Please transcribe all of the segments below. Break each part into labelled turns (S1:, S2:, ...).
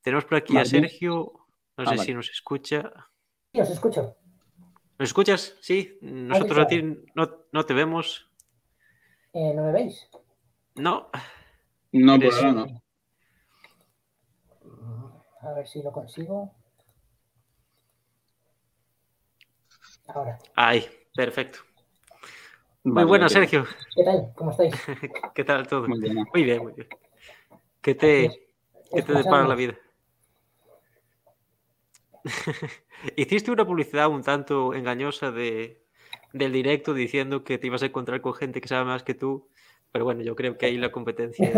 S1: Tenemos por aquí a Sergio. No sé si nos escucha.
S2: Sí, os escucho.
S1: ¿Nos escuchas? Sí. Nosotros a ti no te vemos.
S2: ¿No me veis?
S1: No.
S3: No, por ahora no.
S2: A ver si lo consigo. Ahora.
S1: Ahí, perfecto. Muy
S3: Vale,
S1: buenas, Sergio.
S2: ¿Qué tal? ¿Cómo estáis?
S1: ¿Qué tal todo?
S3: Muy bien.
S1: Muy bien, muy bien. ¿Qué te depara la vida? Hiciste una publicidad un tanto engañosa del directo diciendo que te ibas a encontrar con gente que sabe más que tú, pero bueno, yo creo que ahí la competencia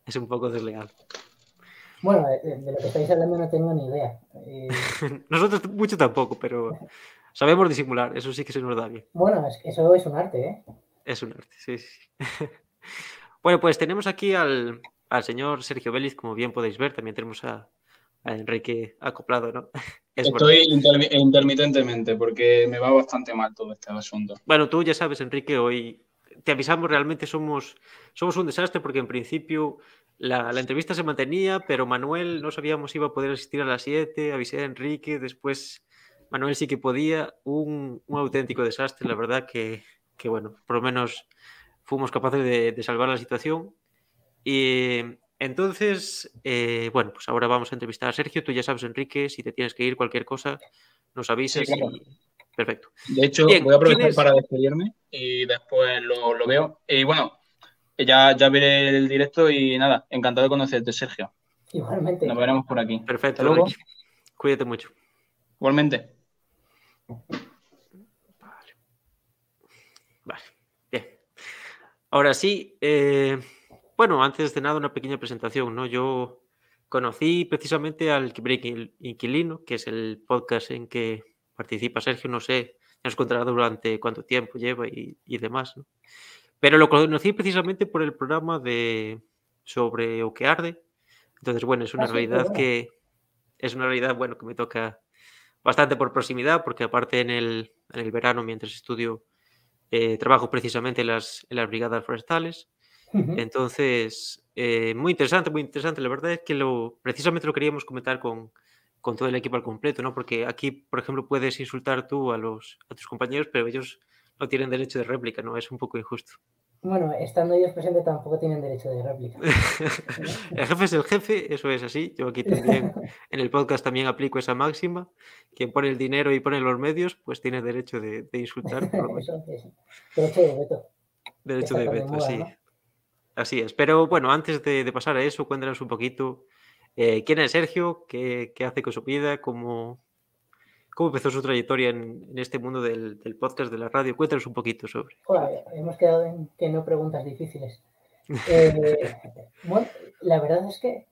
S1: es un poco desleal.
S2: Bueno, de lo que estáis hablando no tengo ni idea.
S1: Nosotros mucho tampoco, pero sabemos disimular, eso sí que se nos da bien.
S2: Bueno, eso es un arte, ¿eh?
S1: Es un arte, sí. Bueno, pues tenemos aquí al señor Sergio Vélez, como bien podéis ver, también tenemos a Enrique acoplado, ¿no?
S3: Estoy intermitentemente porque me va bastante mal todo este asunto.
S1: Bueno, tú ya sabes, Enrique, hoy te avisamos, realmente somos un desastre porque en principio la entrevista se mantenía, pero Manuel no sabíamos si iba a poder asistir a las 7, avisé a Enrique, después Manuel sí que podía, un auténtico desastre, la verdad que bueno, por lo menos fuimos capaces de salvar la situación. Y entonces, bueno, pues ahora vamos a entrevistar a Sergio. Tú ya sabes, Enrique, si te tienes que ir cualquier cosa, nos avisas.
S3: Sí, claro.
S1: Y perfecto.
S3: De hecho,
S1: bien,
S3: voy a aprovechar para despedirme y después lo veo. Y bueno, ya veré el directo y nada, encantado de conocerte, Sergio.
S2: Igualmente.
S3: Nos veremos por aquí.
S1: Perfecto,
S3: Hasta luego.
S1: Enrique. Cuídate mucho.
S3: Igualmente.
S1: Vale. Bien. Ahora sí, bueno, antes de nada una pequeña presentación, ¿no? Yo conocí precisamente al Inquilino, que es el podcast en que participa Sergio, no sé, ya nos contará durante cuánto tiempo lleva y demás, ¿no? Pero lo conocí precisamente por el programa sobre O que arde. Entonces, bueno, es una realidad que bueno, que me toca bastante por proximidad, porque aparte en el verano, mientras estudio, trabajo precisamente en las brigadas forestales. Entonces, muy interesante, la verdad es que precisamente lo queríamos comentar con todo el equipo al completo, ¿no? Porque aquí, por ejemplo, puedes insultar tú a tus compañeros, pero ellos no tienen derecho de réplica, ¿no? Es un poco injusto.
S2: Bueno, estando ellos presentes tampoco tienen derecho de réplica.
S1: El jefe es el jefe, eso es así. Yo aquí también, en el podcast también aplico esa máxima. Quien pone el dinero y pone los medios, pues tiene derecho de insultar.
S2: Eso es. Derecho de veto.
S1: Derecho de veto, sí. ¿No? Así es. Pero bueno, antes de pasar a eso, cuéntanos un poquito quién es Sergio, qué hace con su vida, cómo empezó su trayectoria en este mundo del podcast, de la radio. Cuéntanos un poquito sobre.
S2: Joder, hemos quedado en que no preguntas difíciles. Bueno, la verdad es que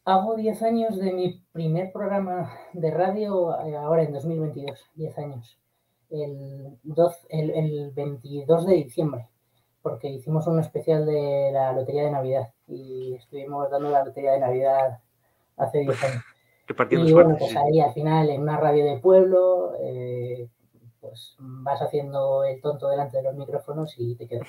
S2: hago 10 años de mi primer programa de radio ahora en 2022, 10 años. El 22 de diciembre, porque hicimos un especial de la Lotería de Navidad y estuvimos dando la Lotería de Navidad hace 10 años. Y bueno, pues ahí al final en una radio de pueblo, pues vas haciendo el tonto delante de los micrófonos y te quedas.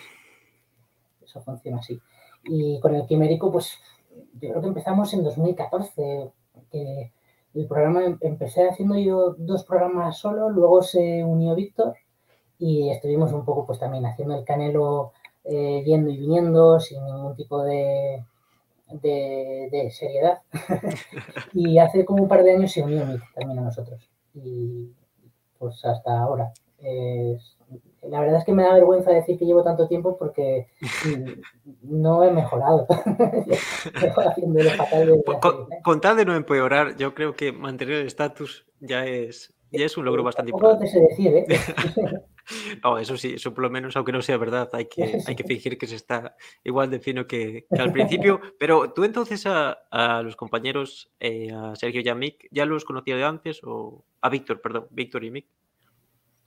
S2: Eso funciona así. Y con el Quimérico, pues yo creo que empezamos en 2014, que el programa empecé haciendo yo 2 programas solo, luego se unió Víctor y estuvimos un poco pues también haciendo el canelo, yendo y viniendo sin ningún tipo de seriedad. Y hace como un par de años se unió Mick también a nosotros. Y pues hasta ahora. La verdad es que me da vergüenza decir que llevo tanto tiempo porque no he mejorado. Llevo haciéndolo fatal desde hace...
S1: Con tal de no empeorar, yo creo que mantener el estatus ya es un logro bastante
S2: importante. Te sé decir, ¿eh?
S1: No, eso sí, eso por lo menos, aunque no sea verdad, hay que fingir que se está igual de fino que al principio. Pero tú entonces a los compañeros, a Sergio y a Mick, ¿ya los conocías de antes? O a Víctor, perdón, Víctor y Mick.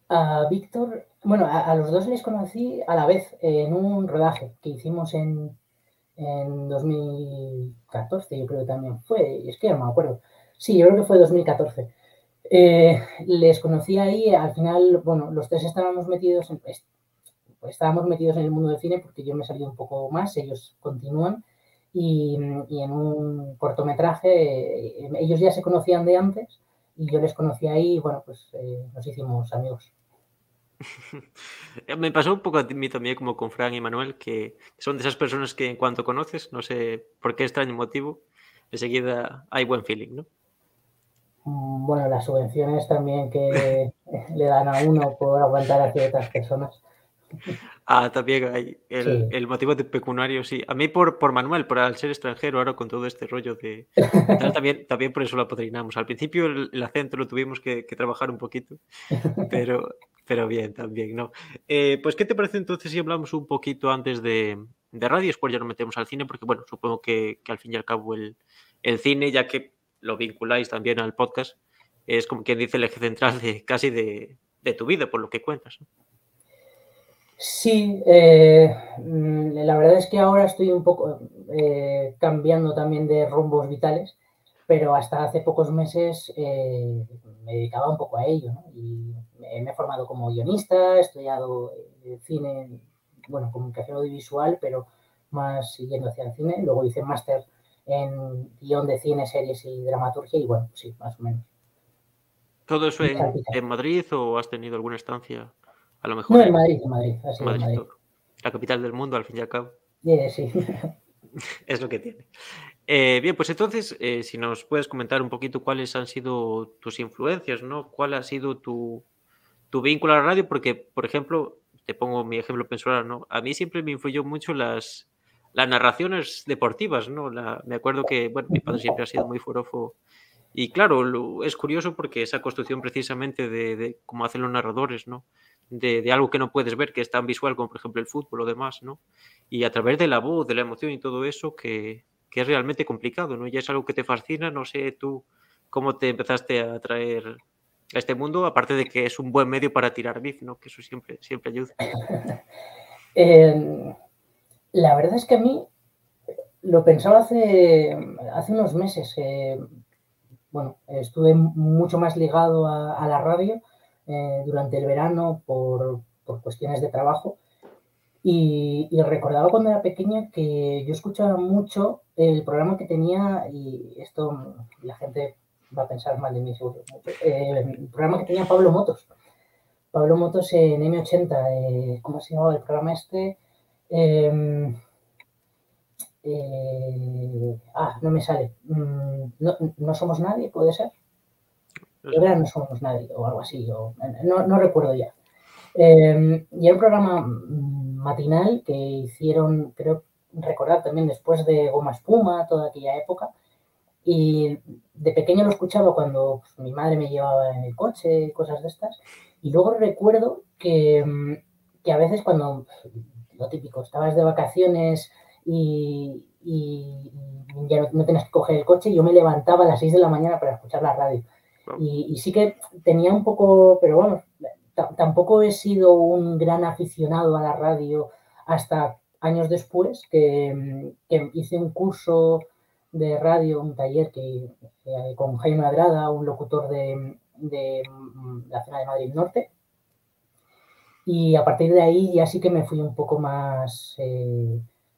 S2: A Víctor, bueno, a los dos les conocí a la vez en un rodaje que hicimos en 2014, yo creo que también fue, es que no me acuerdo. Sí, yo creo que fue 2014. Les conocí ahí, al final, bueno, los tres estábamos metidos en el mundo del cine porque yo me he salido un poco más, ellos continúan y en un cortometraje ellos ya se conocían de antes y yo les conocí ahí y bueno, pues nos hicimos amigos.
S1: Me pasó un poco a mí también como con Fran y Manuel, que son de esas personas que en cuanto conoces, no sé por qué extraño motivo, enseguida hay buen feeling, ¿no?
S2: Bueno, las subvenciones también que le dan a uno por aguantar a ciertas personas.
S1: También hay
S2: Sí.
S1: el motivo de pecuniario, sí. A mí por Manuel, por al ser extranjero, ahora con todo este rollo de tal, también por eso lo apadrinamos. Al principio el acento lo tuvimos que trabajar un poquito, pero, pero bien, también, ¿no? Pues, ¿qué te parece entonces si hablamos un poquito antes de radio? Después ya nos metemos al cine, porque, bueno, supongo que al fin y al cabo el cine, ya que lo vinculáis también al podcast, es como quien dice el eje central de casi de tu vida, por lo que cuentas, ¿no?
S2: Sí, la verdad es que ahora estoy un poco cambiando también de rumbos vitales, pero hasta hace pocos meses me dedicaba un poco a ello, ¿no? Y me he formado como guionista, he estudiado cine, bueno, comunicación audiovisual, pero más siguiendo hacia el cine. Luego hice máster en guión de cine, series y dramaturgia y bueno, sí, más o menos.
S1: ¿Todo eso
S2: Me salpica.
S1: en Madrid o has tenido alguna estancia a lo
S2: No,
S1: mejor
S2: en Madrid, ha
S1: en
S2: sido en
S1: Madrid
S2: Madrid.
S1: todo? La capital del mundo, al fin y al cabo,
S2: Sí.
S1: es lo que tiene. Bien, pues entonces, si nos puedes comentar un poquito cuáles han sido tus influencias, ¿no? ¿Cuál ha sido tu vínculo a la radio? Porque, por ejemplo, te pongo mi ejemplo personal, ¿no? A mí siempre me influyó mucho las narraciones deportivas, ¿no? Me acuerdo que, bueno, mi padre siempre ha sido muy forofo. Y claro, es curioso porque esa construcción precisamente de cómo hacen los narradores, ¿no? De algo que no puedes ver, que es tan visual como por ejemplo el fútbol o demás, ¿no? Y a través de la voz, de la emoción y todo eso, que es realmente complicado, ¿no? Y es algo que te fascina, no sé tú cómo te empezaste a atraer a este mundo, aparte de que es un buen medio para tirar beef, ¿no? Que eso siempre ayuda.
S2: La verdad es que a mí lo pensaba hace unos meses. Bueno, estuve mucho más ligado a la radio durante el verano por cuestiones de trabajo y recordaba cuando era pequeña que yo escuchaba mucho el programa que tenía, y esto la gente va a pensar mal de mí seguro, mucho, el programa que tenía Pablo Motos. Pablo Motos en M80, ¿cómo se llamaba el programa este? Eh, no me sale. No somos nadie, puede ser.
S1: No sé.
S2: Era No somos nadie o algo así, no recuerdo ya. Y era un programa matinal que hicieron, creo recordar también después de Goma Espuma, toda aquella época. Y de pequeño lo escuchaba cuando pues, mi madre me llevaba en el coche, cosas de estas. Y luego recuerdo que a veces cuando, lo típico, estabas de vacaciones y ya no tenías que coger el coche, yo me levantaba a las 6 de la mañana para escuchar la radio.
S1: Wow.
S2: Y sí que tenía un poco, pero bueno, tampoco he sido un gran aficionado a la radio hasta años después, que hice un curso de radio, un taller con Jaime Adrada, un locutor de la zona de Madrid Norte. Y a partir de ahí ya sí que me fui un poco más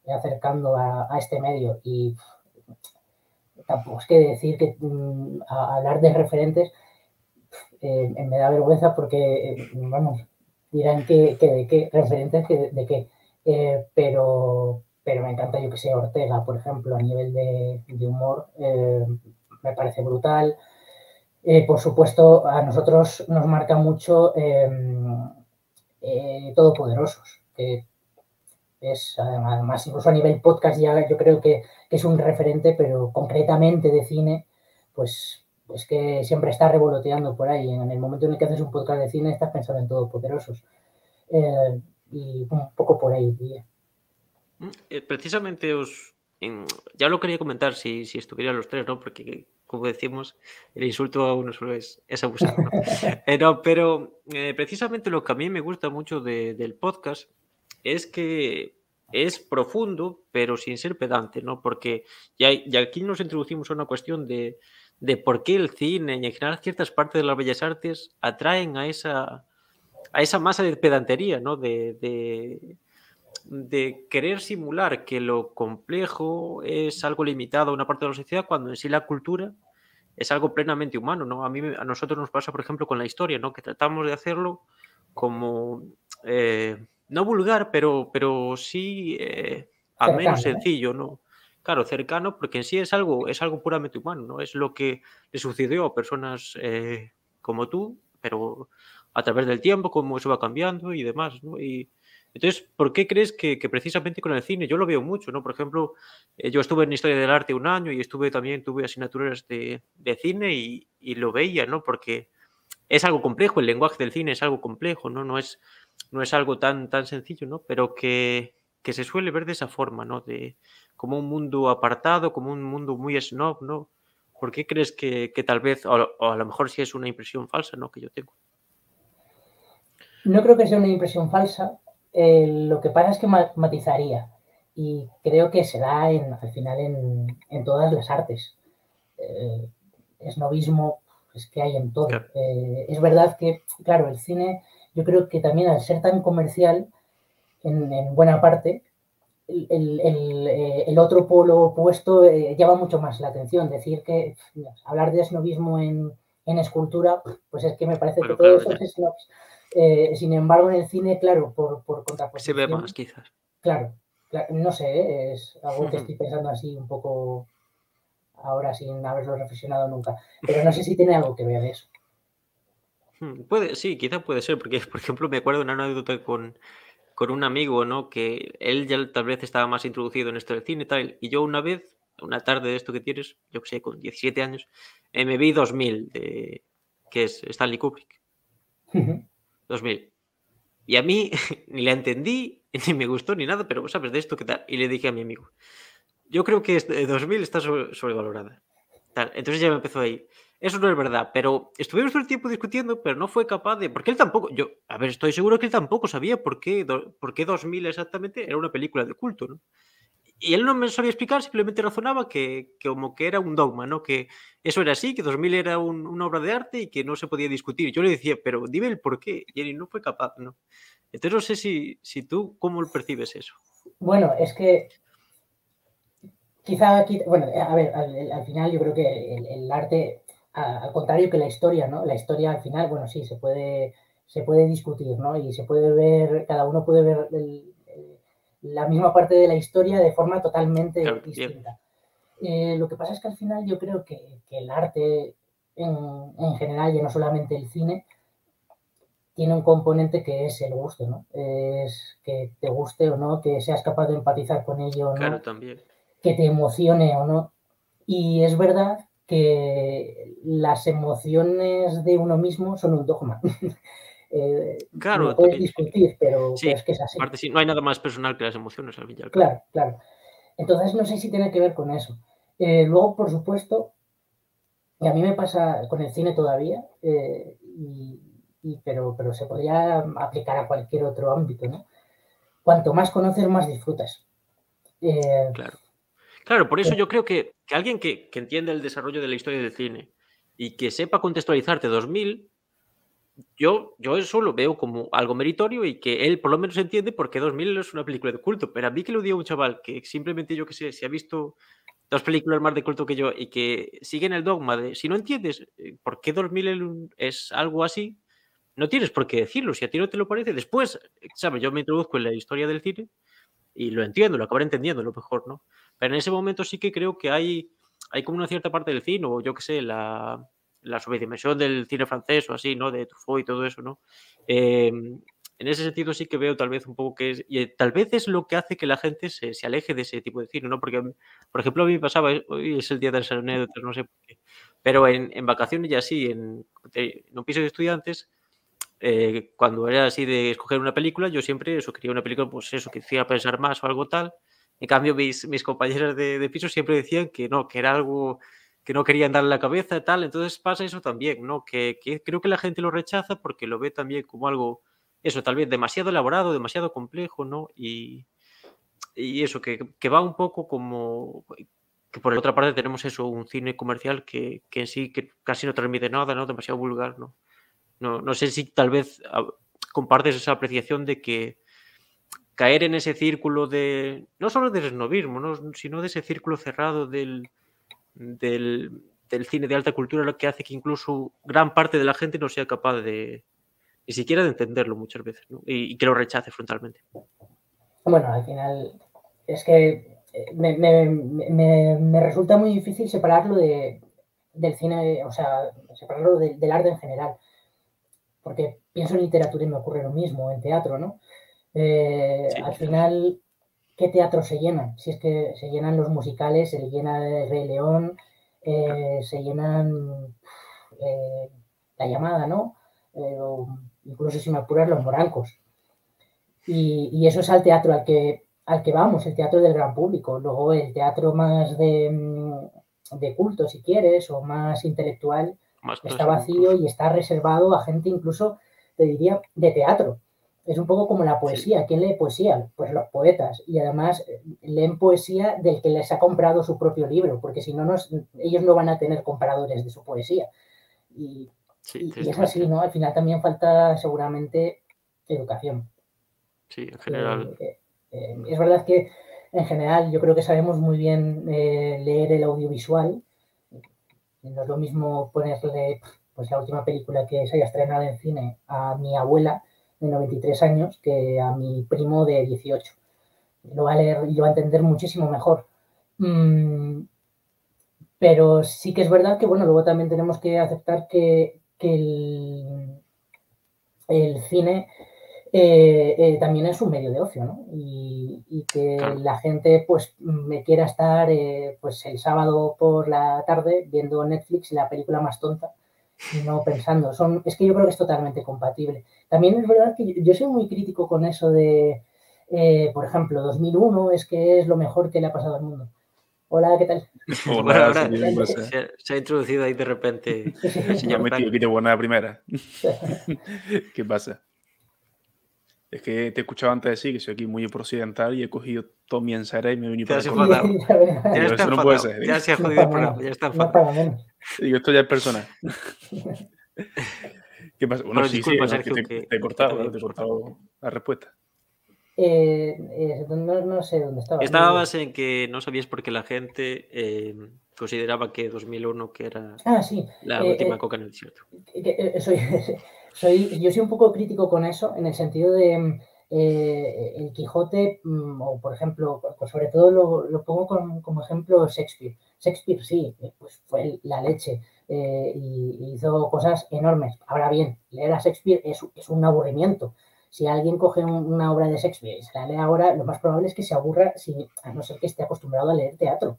S2: acercando a este medio. Y tampoco es que decir que hablar de referentes me da vergüenza porque, vamos, dirán que de qué, referentes que de qué. Pero me encanta, yo que sé, Ortega, por ejemplo, a nivel de humor, me parece brutal. Por supuesto, a nosotros nos marca mucho Todopoderosos, que es además incluso a nivel podcast ya yo creo que es un referente, pero concretamente de cine, pues que siempre está revoloteando por ahí. En el momento en el que haces un podcast de cine estás pensando en Todopoderosos. Y un poco por ahí, diría.
S1: Precisamente ya lo quería comentar si estuvieran los tres, ¿no? Porque, como decimos, el insulto a uno solo es abusar, ¿no? No, pero precisamente lo que a mí me gusta mucho del podcast es que es profundo, pero sin ser pedante, ¿no? Porque ya aquí nos introducimos a una cuestión de por qué el cine y en general ciertas partes de las bellas artes atraen a esa masa de pedantería, ¿no? de querer simular que lo complejo es algo limitado a una parte de la sociedad, cuando en sí la cultura es algo plenamente humano, ¿no? A nosotros nos pasa, por ejemplo, con la historia, ¿no? Que tratamos de hacerlo como, no vulgar, pero sí al menos
S2: Cercano, ¿no?
S1: sencillo, ¿no? Claro, cercano, porque en sí es algo puramente humano, ¿no? Es lo que le sucedió a personas como tú, pero a través del tiempo, cómo eso va cambiando y demás, ¿no? Y entonces, ¿por qué crees que precisamente con el cine? Yo lo veo mucho, ¿no? Por ejemplo, yo estuve en Historia del Arte un año y tuve asignaturas de cine y lo veía, ¿no? Porque es algo complejo, el lenguaje del cine es algo complejo, ¿no? No es algo tan sencillo, ¿no? Pero que se suele ver de esa forma, ¿no? Como un mundo apartado, como un mundo muy snob, ¿no? ¿Por qué crees que tal vez, o a lo mejor sí es una impresión falsa, ¿no? Que yo tengo?
S2: No creo que sea una impresión falsa. Lo que pasa es que matizaría. Y creo que se da al final en todas las artes. Eh, Esnovismo es que hay en todo.
S1: Claro,
S2: Es verdad que, claro, el cine, yo creo que también al ser tan comercial, en buena parte, el otro polo opuesto llama mucho más la atención. Decir que hablar de esnovismo en escultura, pues es que me parece que
S1: bueno,
S2: todo
S1: claro,
S2: eso
S1: ya.
S2: es snobs. Sin embargo, en el cine, claro, por
S1: Se ve más,
S2: contraposición,
S1: quizás.
S2: claro, no sé, es algo que estoy pensando así un poco ahora sin haberlo reflexionado nunca, pero no sé si tiene algo que ver eso.
S1: Sí, quizá puede ser, porque, por ejemplo, me acuerdo de una anécdota con un amigo, ¿no? Que él ya tal vez estaba más introducido en esto del cine y tal. Y yo una vez, una tarde de esto que tienes, yo que sé, con 17 años, me vi 2000, que es Stanley Kubrick, 2000. Y a mí ni la entendí, ni me gustó, ni nada, pero ¿sabes de esto qué tal? Y le dije a mi amigo, yo creo que 2000 está sobrevalorada. Tal. Entonces ya me empezó ahí. Eso no es verdad, pero estuvimos todo el tiempo discutiendo, pero no fue capaz de. Porque él tampoco. A ver, estoy seguro que él tampoco sabía por qué 2000 exactamente era una película de culto, ¿no? Y él no me sabía explicar, simplemente razonaba que como que era un dogma, ¿no? Que eso era así, que 2000 era una obra de arte y que no se podía discutir. Yo le decía, pero dime el por qué. Y él no fue capaz, ¿no? Entonces no sé si tú, ¿cómo percibes eso?
S2: Bueno, es que quizá aquí, bueno, a ver, al final yo creo que el arte, al contrario que la historia, ¿no? La historia al final, bueno, sí, se puede discutir, ¿no? Y se puede ver, cada uno puede ver la misma parte de la historia de forma totalmente
S1: Claro, también.
S2: distinta. Lo que pasa es que al final yo creo que el arte en general, y no solamente el cine, tiene un componente que es el gusto, ¿no? Es que te guste o no, que seas capaz de empatizar con ello o
S1: Claro,
S2: no,
S1: también.
S2: que te emocione o no. Y es verdad que las emociones de uno mismo son un dogma. Lo
S1: Claro,
S2: puedes
S1: también, sí.
S2: discutir,
S1: Sí,
S2: pero es que es
S1: en
S2: así.
S1: parte sí. No hay nada más personal que las emociones, al fin y al cabo.
S2: Claro, claro. Entonces no sé si tiene que ver con eso. Luego, por supuesto, y a mí me pasa con el cine todavía, pero se podría aplicar a cualquier otro ámbito, ¿no? Cuanto más conoces, más disfrutas. Eh,
S1: Claro. Claro, por eso yo creo que alguien que entienda el desarrollo de la historia del cine y que sepa contextualizarte 2000, yo eso lo veo como algo meritorio y que él por lo menos entiende por qué 2000 es una película de culto. Pero a mí que lo diga un chaval que simplemente, yo que sé, si ha visto 2 películas más de culto que yo y que sigue en el dogma de si no entiendes por qué 2000 es algo así, no tienes por qué decirlo. Si a ti no te lo parece, después, ¿sabes? Yo me introduzco en la historia del cine y lo entiendo, lo acabaré entendiendo a lo mejor, ¿no? Pero en ese momento sí que creo que hay como una cierta parte del cine, o yo qué sé, la subdimensión del cine francés o así, ¿no? De Truffaut y todo eso, ¿no? En ese sentido sí que veo tal vez un poco que es, y tal vez es lo que hace que la gente se aleje de ese tipo de cine, ¿no? Porque, por ejemplo, a mí me pasaba, hoy es el día de las anécdotas, no sé por qué, pero en vacaciones ya sí, en un piso de estudiantes, cuando era así de escoger una película, yo siempre eso, quería una película, pues eso, que hiciera pensar más o algo tal. En cambio, mis compañeras de piso siempre decían que no, que era algo que no querían darle la cabeza y tal. Entonces pasa eso también, ¿no? Que creo que la gente lo rechaza porque lo ve también como algo, eso, tal vez demasiado elaborado, demasiado complejo, ¿no? Y eso, que va un poco como que por la otra parte tenemos eso, un cine comercial que en sí que casi no transmite nada, ¿no? Demasiado vulgar, ¿no? No sé si tal vez compartes esa apreciación de que caer en ese círculo de, no solo del snobismo, ¿no? Sino de ese círculo cerrado del cine de alta cultura, lo que hace que incluso gran parte de la gente no sea capaz de ni siquiera de entenderlo muchas veces, ¿no? Y que lo rechace frontalmente.
S2: Bueno, al final es que me resulta muy difícil separarlo del cine, o sea, separarlo del arte en general, porque pienso en literatura y me ocurre lo mismo, en teatro, ¿no? Al final, ¿qué teatro se llena? Si es que se llenan los musicales, se llena el Rey León, se llenan La Llamada, ¿no? O incluso si me apuras, Los Morancos. Y eso es al teatro al que vamos, el teatro del gran público. Luego el teatro más de culto, si quieres, o más intelectual, está vacío y está reservado a gente incluso, te diría, de teatro. Es un poco como la poesía. Sí. ¿Quién lee poesía? Pues los poetas. Y además leen poesía del que les ha comprado su propio libro, porque si no, ellos no van a tener compradores de su poesía. Y es así, ¿no? Al final también falta seguramente educación.
S1: Sí, en general.
S2: Es verdad que en general yo creo que sabemos muy bien leer el audiovisual. No es lo mismo ponerle pues, la última película que se haya estrenado en cine a mi abuela de 93 años que a mi primo de 18. Lo va a leer y lo va a entender muchísimo mejor. Pero sí que es verdad que, bueno, luego también tenemos que aceptar que el cine también es un medio de ocio, ¿no? Y que claro, la gente pues me quiera estar pues el sábado por la tarde viendo Netflix la película más tonta y no pensando. Es que yo creo que es totalmente compatible. También es verdad que yo soy muy crítico con eso de, por ejemplo, 2001 es que es lo mejor que le ha pasado al mundo. Hola, ¿qué tal?
S1: Hola, bueno, ahora se ha introducido ahí de repente el señor
S4: me he metido aquí de buena primera. ¿Qué pasa? Es que te he escuchado antes decir que soy aquí muy occidental y he cogido todo mi ensalada y me he venido
S1: para acá. Ya está
S4: no puede ser.
S1: Ya se ha jodido el programa, ya está
S2: enfadado.
S4: Digo, esto ya es personal. ¿Qué pasa? Bueno, sí,
S1: disculpa,
S4: sí,
S1: Sergio,
S4: te he cortado, te he cortado la respuesta.
S2: No sé dónde estaba.
S1: Estabas en que no sabías por qué la gente consideraba que 2001 que era la última coca en el desierto.
S2: Yo soy un poco crítico con eso, en el sentido de el Quijote, o por ejemplo, pues sobre todo lo pongo como ejemplo Shakespeare. Shakespeare sí, pues fue la leche y hizo cosas enormes. Ahora bien, leer a Shakespeare es un aburrimiento. Si alguien coge una obra de Shakespeare y se la lee ahora, lo más probable es que se aburra, a no ser que esté acostumbrado a leer teatro.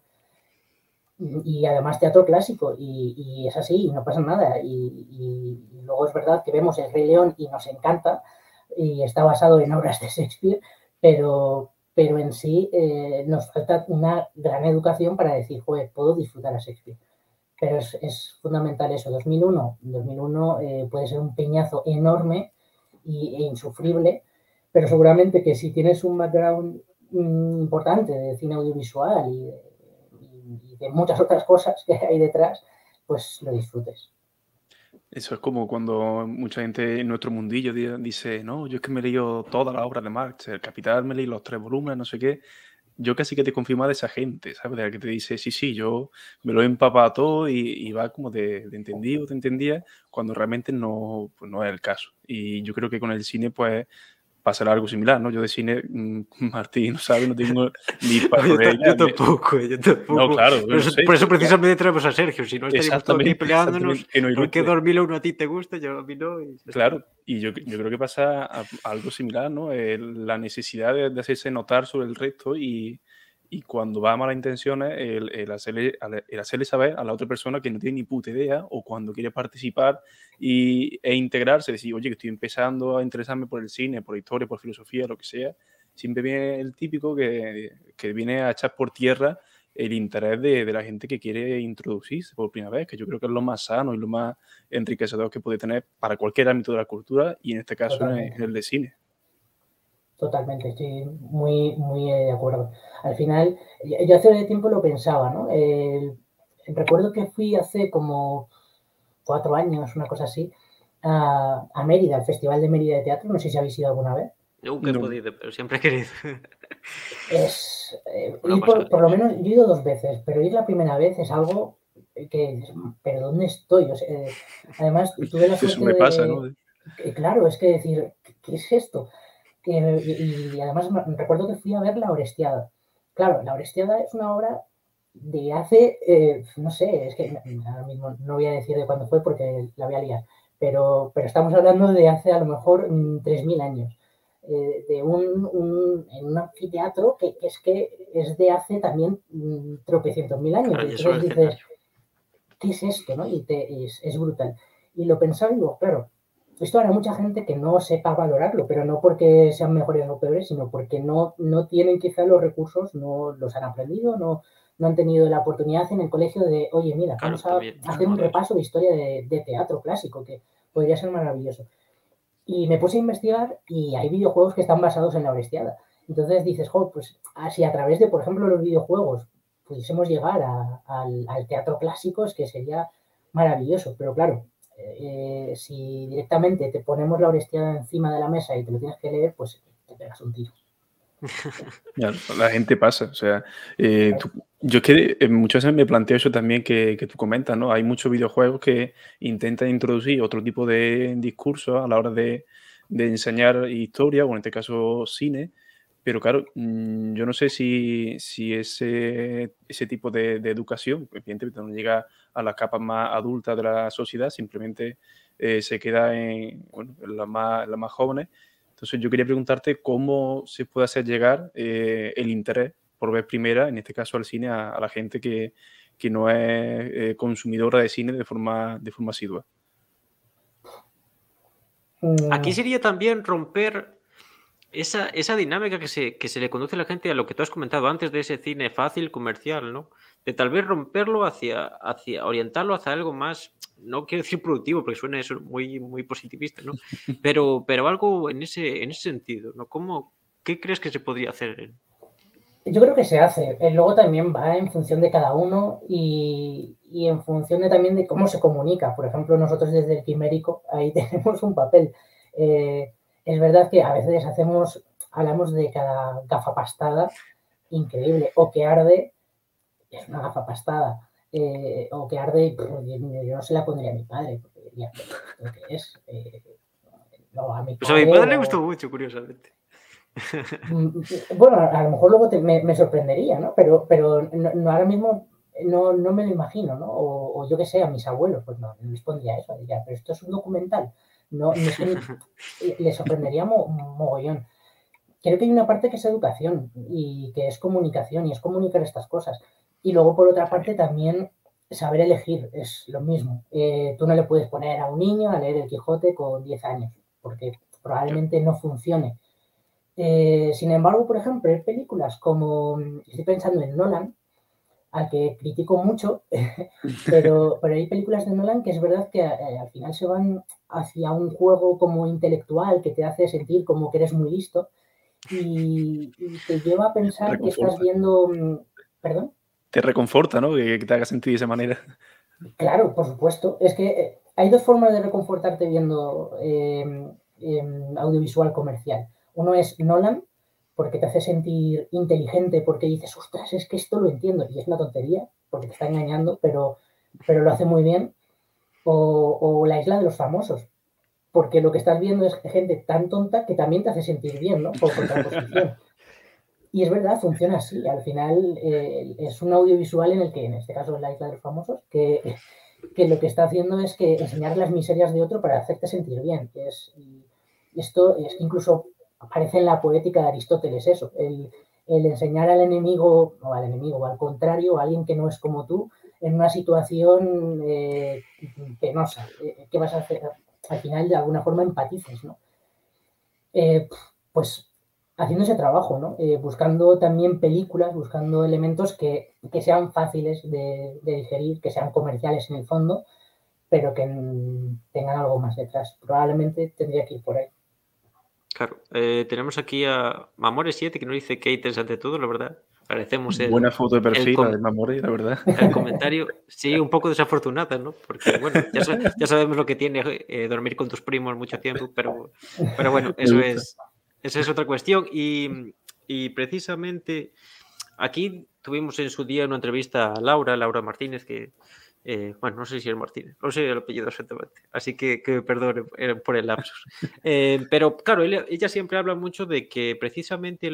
S2: Y además teatro clásico, y es así, y no pasa nada. Y luego es verdad que vemos El Rey León y nos encanta, y está basado en obras de Shakespeare, pero en sí nos falta una gran educación para decir, joder, puedo disfrutar a Shakespeare. Pero es fundamental eso. 2001 puede ser un peñazo enorme e insufrible, pero seguramente que si tienes un background importante de cine audiovisual y de muchas otras cosas que hay detrás, pues lo disfrutes.
S4: Eso es como cuando mucha gente en nuestro mundillo dice, no, yo es que me he leído toda la obra de Marx, El Capital, me leí los 3 volúmenes, no sé qué. Yo casi que te confirmo de esa gente, ¿sabes? De la que te dice, sí, yo me lo he empapado todo y va como de entendido, te entendía, cuando realmente no, pues no es el caso. Y yo creo que con el cine, pues, pasará algo similar, ¿no? Yo de cine, Martín, ¿sabes? No tengo ni para
S1: yo tampoco.
S4: No, claro.
S1: Por eso precisamente traemos a Sergio, si no estaríamos todos aquí peleándonos.
S4: No
S1: ¿Por qué 2001 a ti te gusta? Yo a mí no.
S4: Claro, y yo creo que pasa a algo similar, ¿no? La necesidad de hacerse notar sobre el resto y cuando va a malas intenciones, el hacerle saber a la otra persona que no tiene ni puta idea o cuando quiere participar e integrarse, decir, oye, que estoy empezando a interesarme por el cine, por la historia, por filosofía, lo que sea, siempre viene el típico que viene a echar por tierra el interés de la gente que quiere introducirse por primera vez, que yo creo que es lo más sano y lo más enriquecedor que puede tener para cualquier ámbito de la cultura y en este caso en el de cine.
S2: Totalmente, estoy muy, muy de acuerdo. Al final, yo hace tiempo lo pensaba, ¿no? Recuerdo que fui hace como 4 años, una cosa así, a Mérida, al Festival de Mérida de Teatro, no sé si habéis ido alguna vez.
S1: Nunca he
S4: No.
S1: podido, pero siempre he querido.
S2: Es,
S1: Una
S2: ir
S1: pasada.
S2: por lo menos, yo he ido 2 veces, pero ir la primera vez es algo que dices, pero ¿dónde estoy? O sea, además, tuve la
S4: Eso
S2: suerte
S4: me pasa, ¿no?
S2: de, claro, es que decir, ¿qué es esto? Y además recuerdo que fui a ver La Orestiada. Claro, La Orestiada es una obra de hace, no sé, es que ahora mismo no voy a decir de cuándo fue porque la voy a liar, pero estamos hablando de hace a lo mejor 3.000 años, de en un anfiteatro que es de hace también tropecientos mil años.
S1: Claro,
S2: Y
S1: y eso
S2: entonces
S1: es
S2: dices,
S1: escenario.
S2: ¿qué es esto? ¿No? Es brutal. Y lo pensaba y digo, claro, esto hará mucha gente que no sepa valorarlo, pero no porque sean mejores o peores, sino porque no tienen quizá los recursos, no los han aprendido, no han tenido la oportunidad en el colegio de, oye, mira,
S1: Claro,
S2: vamos a
S1: también.
S2: hacer un repaso de historia de teatro clásico, que podría ser maravilloso. Y me puse a investigar y hay videojuegos que están basados en La Orestiada. Entonces dices, jo, pues si a través de, por ejemplo, los videojuegos pudiésemos llegar al teatro clásico, es que sería maravilloso. Pero claro, si directamente te ponemos La Orestiada encima de la mesa y te lo tienes que leer, pues te pegas un tiro.
S4: Ya, la gente pasa, o sea, yo es que muchas veces me planteo eso también que tú comentas, ¿no? Hay muchos videojuegos que intentan introducir otro tipo de discurso a la hora de enseñar historia, o en este caso cine, pero claro, yo no sé si ese tipo de educación, evidentemente no llega a las capas más adultas de la sociedad, simplemente se queda bueno, en las más jóvenes. Entonces yo quería preguntarte cómo se puede hacer llegar el interés por ver primera, en este caso al cine, a la gente que no es consumidora de cine de forma asidua.
S1: Aquí sería también romper esa dinámica que se le conduce a la gente a lo que tú has comentado antes de ese cine fácil, comercial, ¿no? De tal vez romperlo orientarlo hacia algo más, no quiero decir productivo, porque suena eso muy, muy positivista, ¿no? Pero algo en ese sentido, ¿no? ¿Qué crees que se podría hacer?
S2: Yo creo que se hace. Luego también va en función de cada uno y en función también de cómo se comunica. Por ejemplo, nosotros desde el Quimérico, ahí tenemos un papel. Es verdad que a veces hablamos de cada gafapastada increíble, o que arde, es una gafapastada, o que arde, yo no se la pondría a mi padre, porque diría, ¿esto qué es? No, a mi
S1: Pues a mi
S2: padre
S1: padre le gustó mucho, curiosamente.
S2: Bueno, a lo mejor luego me sorprendería, ¿no? Pero no, ahora mismo no me lo imagino, ¿no? O yo qué sé, a mis abuelos, pues no les pondría eso, diría, pero esto es un documental. No es que les sorprendería mogollón. Creo que hay una parte que es educación y que es comunicación y es comunicar estas cosas. Y luego, por otra parte, también saber elegir es lo mismo. Tú no le puedes poner a un niño a leer El Quijote con 10 años, porque probablemente no funcione. Sin embargo, por ejemplo, hay películas como, estoy pensando en Nolan, al que critico mucho, pero hay películas de Nolan que es verdad que al final se van hacia un juego como intelectual que te hace sentir como que eres muy listo y te lleva a pensar que estás viendo... ¿Perdón?
S4: Te reconforta, ¿no? Que te haga sentir de esa manera.
S2: Claro, por supuesto. Es que hay dos formas de reconfortarte viendo audiovisual comercial. Uno es Nolan, porque te hace sentir inteligente, porque dices, ostras, es que esto lo entiendo. Y es una tontería, porque te está engañando, pero lo hace muy bien. O La Isla de los Famosos, porque lo que estás viendo es gente tan tonta que también te hace sentir bien, ¿no? Por contraposición. Y es verdad, funciona así. Al final es un audiovisual en el que, en este caso, es La Isla de los Famosos, que lo que está haciendo es que enseñar las miserias de otro para hacerte sentir bien. Y esto es que incluso aparece en la poética de Aristóteles eso, el enseñar al enemigo, o al contrario, a alguien que no es como tú, en una situación penosa. ¿Qué vas a hacer? Al final, de alguna forma, empatices, ¿no? Pues haciendo ese trabajo, ¿no? Buscando también películas, buscando elementos que sean fáciles de digerir, que sean comerciales en el fondo, pero que tengan algo más detrás. Probablemente tendría que ir por ahí.
S1: Claro, tenemos aquí a Mamore7 que nos dice que interesante todo, la verdad. Parecemos
S4: Buena foto de perfil, la de Mamore, la verdad.
S1: El comentario, sí, un poco desafortunada, ¿no? Porque, bueno, ya sabemos lo que tiene dormir con tus primos mucho tiempo, pero bueno, eso es esa es otra cuestión. Y precisamente aquí tuvimos en su día una entrevista a Laura Martínez, que, bueno, no sé si es Martínez, no sé el apellido exactamente, así que perdone por el lapsus. Pero claro, ella siempre habla mucho de que precisamente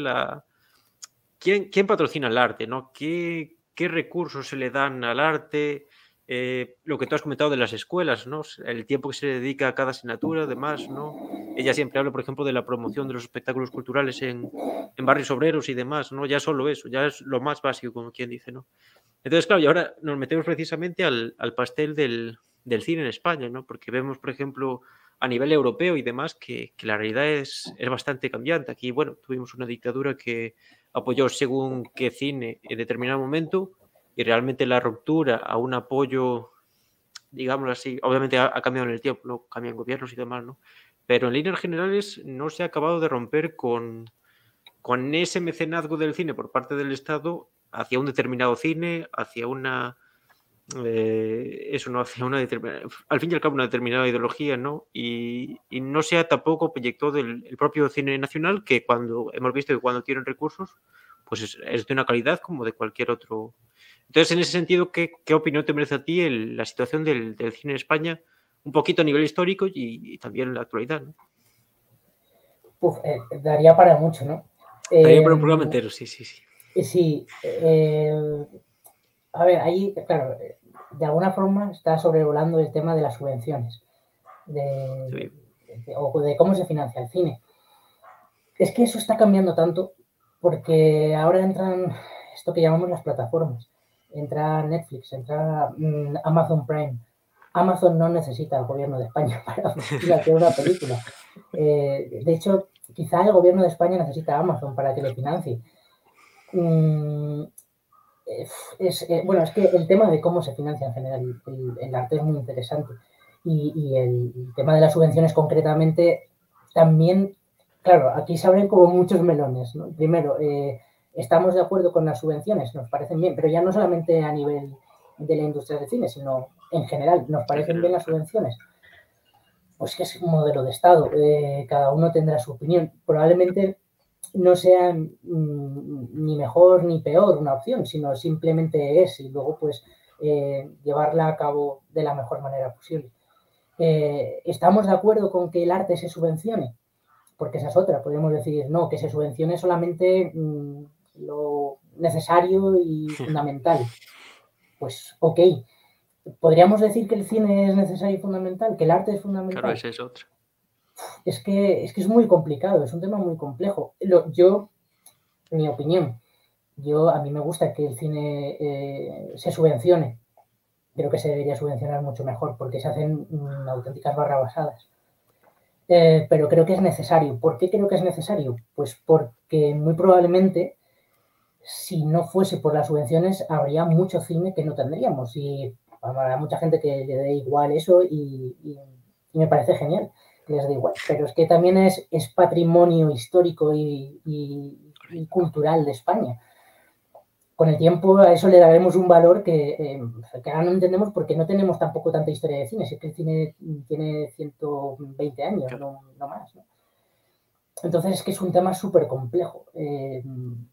S1: ¿quién patrocina el arte, ¿no? ¿Qué recursos se le dan al arte? Lo que tú has comentado de las escuelas, ¿no? El tiempo que se le dedica a cada asignatura, además, ¿no? Ella siempre habla, por ejemplo, de la promoción de los espectáculos culturales en barrios obreros y demás, ¿no? Ya solo eso, ya es lo más básico, como quien dice, ¿no? Entonces, claro, y ahora nos metemos precisamente al pastel del cine en España, ¿no? Porque vemos, por ejemplo, a nivel europeo y demás, que la realidad es bastante cambiante. Aquí, bueno, tuvimos una dictadura que apoyó según qué cine en determinado momento y realmente la ruptura a un apoyo, digámoslo así, obviamente ha cambiado en el tiempo, ¿no? Cambian gobiernos y demás, ¿no? Pero en líneas generales no se ha acabado de romper con ese mecenazgo del cine por parte del Estado hacia un determinado cine, hacia una eso, ¿no? Hacia una determinada, al fin y al cabo, una determinada ideología, ¿no? Y no sea tampoco proyecto del el propio cine nacional, que cuando hemos visto que cuando tienen recursos, pues es de una calidad como de cualquier otro. Entonces, en ese sentido, ¿qué opinión te merece a ti la situación del cine en España, un poquito a nivel histórico y también en la actualidad, ¿no?
S2: Daría para mucho, ¿no?
S1: Daría para un programa entero, sí.
S2: Sí. A ver, ahí, claro, de alguna forma está sobrevolando el tema de las subvenciones o de cómo se financia el cine. Es que eso está cambiando tanto porque ahora entran esto que llamamos las plataformas. Entra Netflix, entra Amazon Prime. Amazon no necesita al gobierno de España para financiar una película. De hecho, quizá el gobierno de España necesita a Amazon para que le financie. Bueno, es que el tema de cómo se financia en general el arte es muy interesante. Y el tema de las subvenciones concretamente también, claro, aquí se abren como muchos melones, ¿no? Primero, estamos de acuerdo con las subvenciones, nos parecen bien, pero ya no solamente a nivel de la industria del cine, sino en general, nos parecen bien las subvenciones. Pues que es un modelo de Estado, cada uno tendrá su opinión. Probablemente no sea ni mejor ni peor una opción, sino simplemente es y luego pues llevarla a cabo de la mejor manera posible. ¿Estamos de acuerdo con que el arte se subvencione? Porque esa es otra, podríamos decir, no, que se subvencione solamente lo necesario y fundamental. Pues ok, ¿podríamos decir que el cine es necesario y fundamental? ¿Que el arte es fundamental?
S1: Claro, esa es otra.
S2: Es que es muy complicado, es un tema muy complejo. Mi opinión, a mí me gusta que el cine se subvencione. Creo que se debería subvencionar mucho mejor porque se hacen auténticas barrabasadas. Pero creo que es necesario. ¿Por qué creo que es necesario? Pues porque muy probablemente si no fuese por las subvenciones habría mucho cine que no tendríamos y habrá mucha gente que le dé igual eso y me parece genial que les dé igual. Pero es que también es patrimonio histórico y cultural de España. Con el tiempo a eso le daremos un valor que ahora no entendemos porque no tenemos tampoco tanta historia de cine. Si es que el cine tiene 120 años, claro. no más, ¿no? Entonces es que es un tema súper complejo. En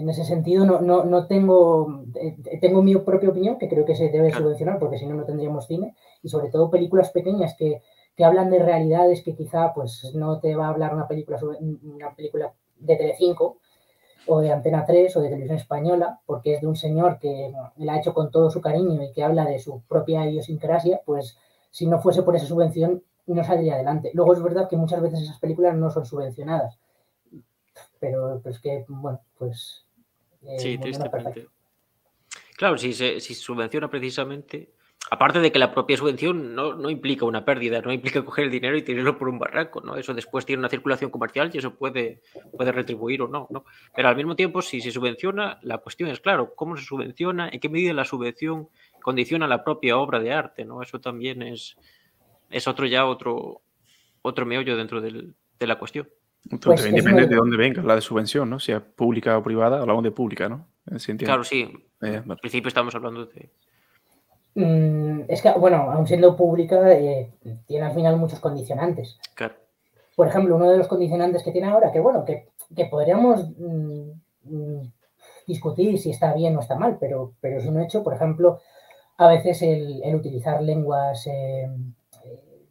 S2: ese sentido no tengo mi propia opinión, que creo que se debe subvencionar porque si no, no tendríamos cine. Y sobre todo películas pequeñas que hablan de realidades que quizá pues no te va a hablar una película de Telecinco o de Antena 3 o de Televisión Española, porque es de un señor que la ha hecho con todo su cariño y que habla de su propia idiosincrasia, pues si no fuese por esa subvención no saldría adelante. Luego es verdad que muchas veces esas películas no son subvencionadas, pero es que, bueno, pues...
S1: sí, tristemente. Claro, si se subvenciona precisamente... Aparte de que la propia subvención no implica una pérdida, no implica coger el dinero y tirarlo por un barranco, ¿no? Eso después tiene una circulación comercial y eso puede retribuir o no, ¿no? Pero al mismo tiempo, si se subvenciona, la cuestión es, claro, ¿cómo se subvenciona? ¿En qué medida la subvención condiciona la propia obra de arte, ¿no? Eso también es otro meollo dentro de la cuestión.
S4: Entonces, pues depende de dónde venga la de subvención, ¿no? Si es pública o privada, hablamos de pública, ¿no?
S1: Claro, sí. Al principio estamos hablando de...
S2: Es que, bueno, aun siendo pública, tiene al final muchos condicionantes.
S1: Claro.
S2: por ejemplo, uno de los condicionantes que tiene ahora, que bueno, que podríamos discutir si está bien o está mal, pero es un hecho, por ejemplo, a veces el utilizar lenguas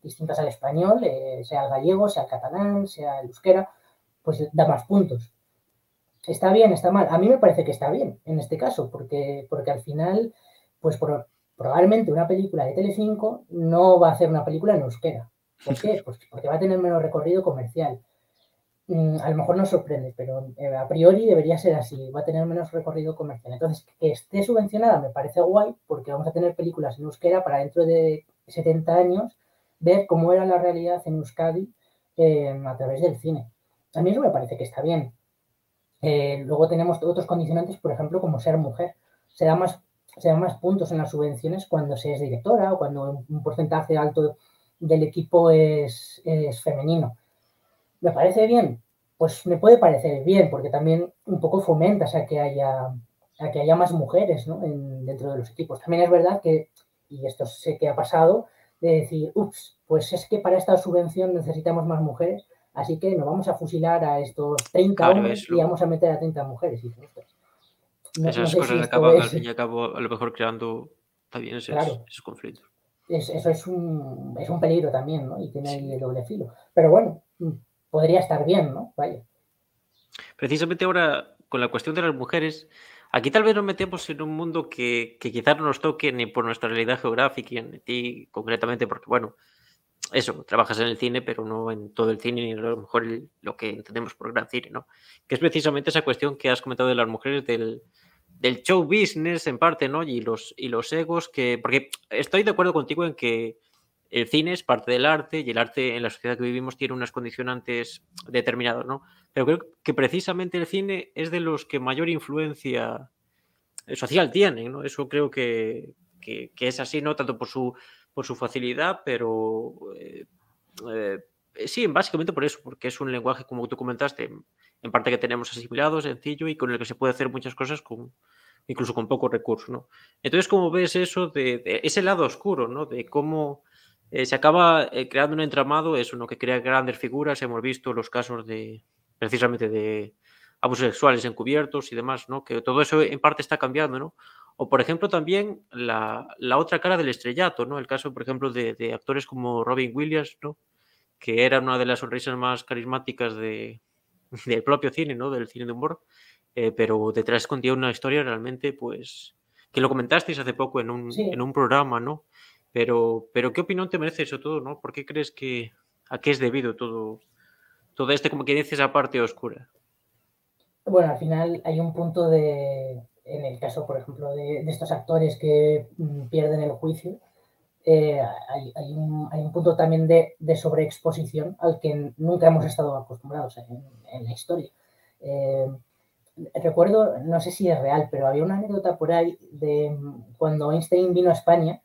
S2: distintas al español, sea el gallego, sea el catalán, sea el euskera, pues da más puntos. ¿Está bien, está mal? A mí me parece que está bien en este caso, porque al final, pues probablemente una película de Telecinco no va a hacer una película en euskera. ¿Por qué? Pues porque va a tener menos recorrido comercial. A lo mejor nos sorprende, pero a priori debería ser así, va a tener menos recorrido comercial. Entonces, que esté subvencionada me parece guay, porque vamos a tener películas en euskera para dentro de 70 años ver cómo era la realidad en Euskadi a través del cine. A mí eso me parece que está bien. Luego tenemos otros condicionantes, por ejemplo, como ser mujer. Se da más puntos en las subvenciones cuando se es directora o cuando un porcentaje alto del equipo es femenino. ¿Me parece bien? Pues me puede parecer bien, porque también un poco fomentas a que haya más mujeres, ¿no? Dentro de los equipos. También es verdad que, y esto sé que ha pasado, de decir, ups, pues es que para esta subvención necesitamos más mujeres, así que nos vamos a fusilar a estos 30 hombres y vamos a meter a 30 mujeres. Y
S1: esas cosas acaban, al fin y al cabo, a lo mejor creando también esos conflictos.
S2: Eso es un peligro también, ¿no? Y tiene ahí el doble filo. Pero bueno, podría estar bien, ¿no? Vaya.
S1: Precisamente ahora, con la cuestión de las mujeres, aquí tal vez nos metemos en un mundo que quizás no nos toque ni por nuestra realidad geográfica y en ti concretamente, porque bueno, eso, trabajas en el cine, pero no en todo el cine, ni a lo mejor lo que entendemos por gran cine, ¿no? Que es precisamente esa cuestión que has comentado de las mujeres del show business en parte, ¿no? Y los egos porque estoy de acuerdo contigo en que el cine es parte del arte y el arte en la sociedad que vivimos tiene unas condicionantes determinadas, ¿no? Pero creo que precisamente el cine es de los que mayor influencia social tienen, ¿no? Eso creo que es así, no tanto por su facilidad, pero sí, básicamente por eso, porque es un lenguaje, como tú comentaste, en parte que tenemos asimilado, sencillo y con el que se puede hacer muchas cosas incluso con pocos recursos, ¿no? Entonces, ¿cómo ves eso de ese lado oscuro, ¿no? De cómo se acaba creando un entramado, eso, ¿no? Que crea grandes figuras. Hemos visto los casos precisamente de abusos sexuales encubiertos y demás, ¿no? Que todo eso en parte está cambiando, ¿no? O, por ejemplo, también la otra cara del estrellato, ¿no? El caso, por ejemplo, de actores como Robin Williams, ¿no? Que era una de las sonrisas más carismáticas del propio cine, ¿no? Del cine de humor, pero detrás escondía una historia realmente, pues, que lo comentasteis hace poco en un programa, ¿no? Pero ¿qué opinión te merece eso todo, ¿no? ¿Por qué crees a qué es debido todo como que dice esa parte oscura?
S2: Bueno, al final hay un punto en el caso, por ejemplo, de estos actores que pierden el juicio, hay un punto también de sobreexposición al que nunca hemos estado acostumbrados en la historia. Recuerdo, no sé si es real, pero había una anécdota por ahí de cuando Einstein vino a España,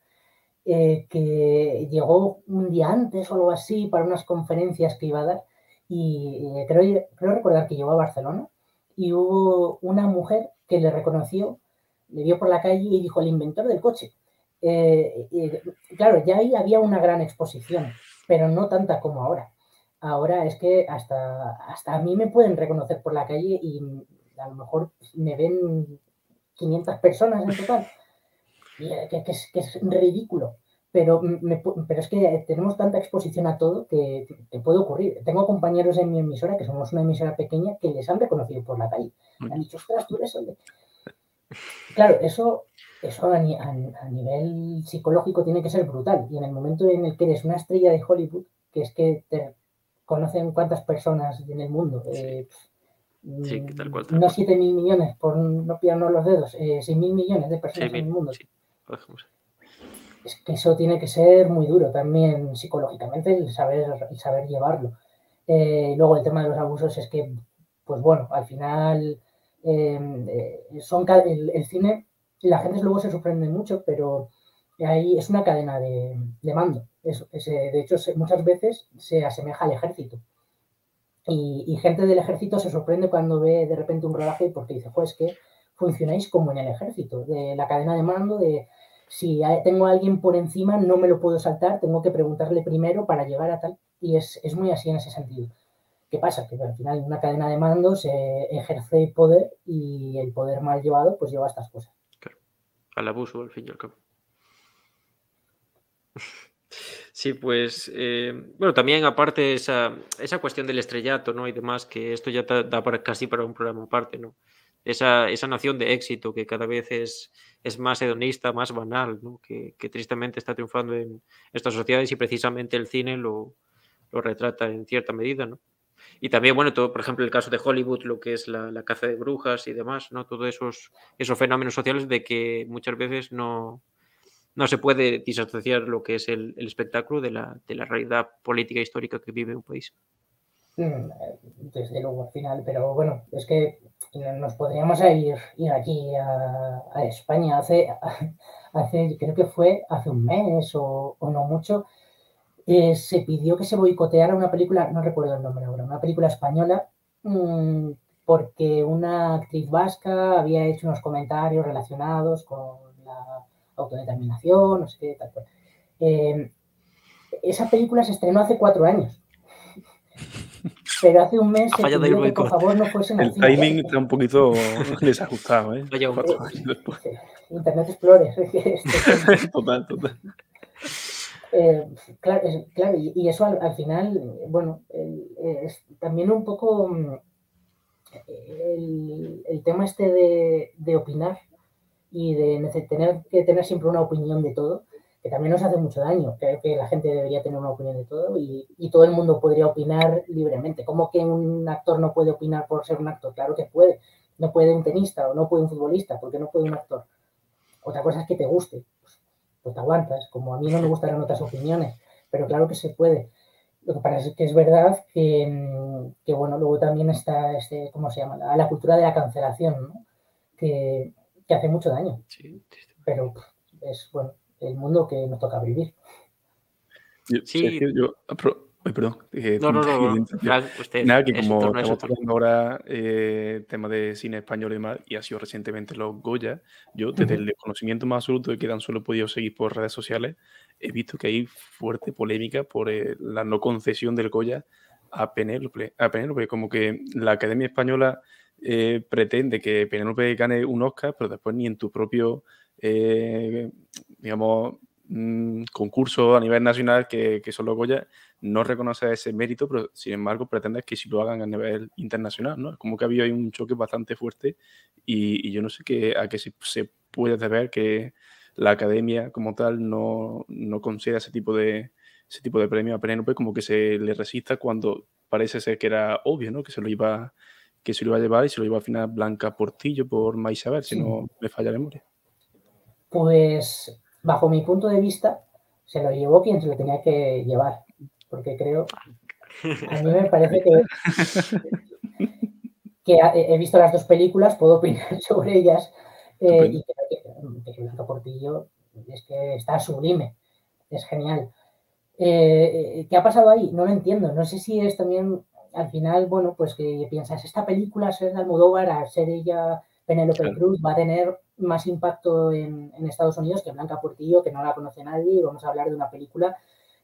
S2: que llegó un día antes o algo así para unas conferencias que iba a dar y creo recordar que llegó a Barcelona y hubo una mujer que le reconoció, le vio por la calle y dijo el inventor del coche. Claro, ya ahí había una gran exposición, pero no tanta como ahora. Ahora es que hasta a mí me pueden reconocer por la calle y a lo mejor me ven 500 personas en total, que es ridículo. Pero es que tenemos tanta exposición a todo que puede ocurrir. Tengo compañeros en mi emisora, que somos una emisora pequeña, que les han reconocido por la calle. Han dicho, ostras, tú eres el de... Claro, eso a nivel psicológico tiene que ser brutal. Y en el momento en el que eres una estrella de Hollywood, que es que te conocen cuántas personas en el mundo,
S1: sí, tal cual.
S2: No 7.000 millones, por no pillarnos los dedos, 6.000 millones de personas en el mundo.
S1: Sí.
S2: Es que eso tiene que ser muy duro también psicológicamente, el saber llevarlo. Luego el tema de los abusos es que, pues bueno, al final el cine, la gente luego se sorprende mucho, pero ahí es una cadena de mando. De hecho, muchas veces se asemeja al ejército. Y gente del ejército se sorprende cuando ve de repente un rodaje porque dice, pues que funcionáis como en el ejército, de la cadena de mando, de si tengo a alguien por encima, no me lo puedo saltar, tengo que preguntarle primero para llegar a tal. Y es muy así en ese sentido. ¿Qué pasa? Que al final en una cadena de mando se ejerce poder y el poder mal llevado pues lleva a estas cosas.
S1: Claro. Al abuso, al fin y al cabo. Sí, pues, bueno, también aparte esa cuestión del estrellato, ¿no? Y demás, que esto ya da casi para un programa aparte, ¿no? Esa noción de éxito que cada vez es más hedonista, más banal, ¿no? Que tristemente está triunfando en estas sociedades y precisamente el cine lo retrata en cierta medida, ¿no? Y también, bueno, todo, por ejemplo, el caso de Hollywood, lo que es la caza de brujas y demás, ¿no? Todos esos fenómenos sociales de que muchas veces no se puede disasociar lo que es el espectáculo de la realidad política e histórica que vive un país.
S2: Desde luego, al final, pero bueno, es que nos podríamos ir aquí a España hace, creo que fue hace un mes o no mucho, se pidió que se boicoteara una película, no recuerdo el nombre ahora, una película española, porque una actriz vasca había hecho unos comentarios relacionados con la autodeterminación, no sé qué, tal cual. Esa película se estrenó hace 4 años. Pero hace un mes se pidió que por favor no fuesen al cine.
S4: El timing está un poquito desajustado, ¿eh?
S2: Internet Explorer.
S4: Total.
S2: Claro, y eso al final, bueno, es también un poco el tema este de opinar y de tener que tener siempre una opinión de todo, que también nos hace mucho daño. Creo que la gente debería tener una opinión de todo y todo el mundo podría opinar libremente. ¿Cómo que un actor no puede opinar por ser un actor? Claro que puede. No puede un tenista o no puede un futbolista, porque no puede un actor. Otra cosa es que te guste. Pues te aguantas. Como a mí no me gustarán otras opiniones, pero claro que se puede. Lo que pasa es que es verdad que bueno, luego también está ¿cómo se llama? La cultura de la cancelación, ¿no? Que hace mucho daño.
S1: Sí.
S2: Pero es, bueno, el mundo que nos toca vivir.
S1: Sí.
S4: Perdón.
S1: No. Usted,
S4: nada, que como estamos tocando ahora tema de cine español y demás, y ha sido recientemente los Goya, yo desde el desconocimiento más absoluto de que tan solo he podido seguir por redes sociales, he visto que hay fuerte polémica por la no concesión del Goya a Penélope, como que la Academia Española pretende que Penélope gane un Oscar, pero después ni en tu propio, digamos, concurso a nivel nacional que son los Goya, no reconoce ese mérito, pero sin embargo pretende que sí lo hagan a nivel internacional, ¿no? Es como que había ahí un choque bastante fuerte y yo no sé a qué se puede deber que la academia como tal no conceda ese tipo de premio a Penélope, como que se le resista cuando parece ser que era obvio, ¿no? Que se lo iba a llevar y se lo iba a final Blanca Portillo por Maisabel, si no me falla la memoria.
S2: Pues bajo mi punto de vista se lo llevó quien se lo tenía que llevar, porque creo, a mí me parece que he visto las 2 películas, puedo opinar sobre ellas y creo que Blanca Portillo es que está sublime, es genial. ¿Qué ha pasado ahí? No lo entiendo. No sé si es también, al final, bueno, pues que piensas, esta película, ser de Almodóvar, a ser ella Penélope Cruz, va a tener más impacto en Estados Unidos que Blanca Portillo, que no la conoce nadie, y vamos a hablar de una película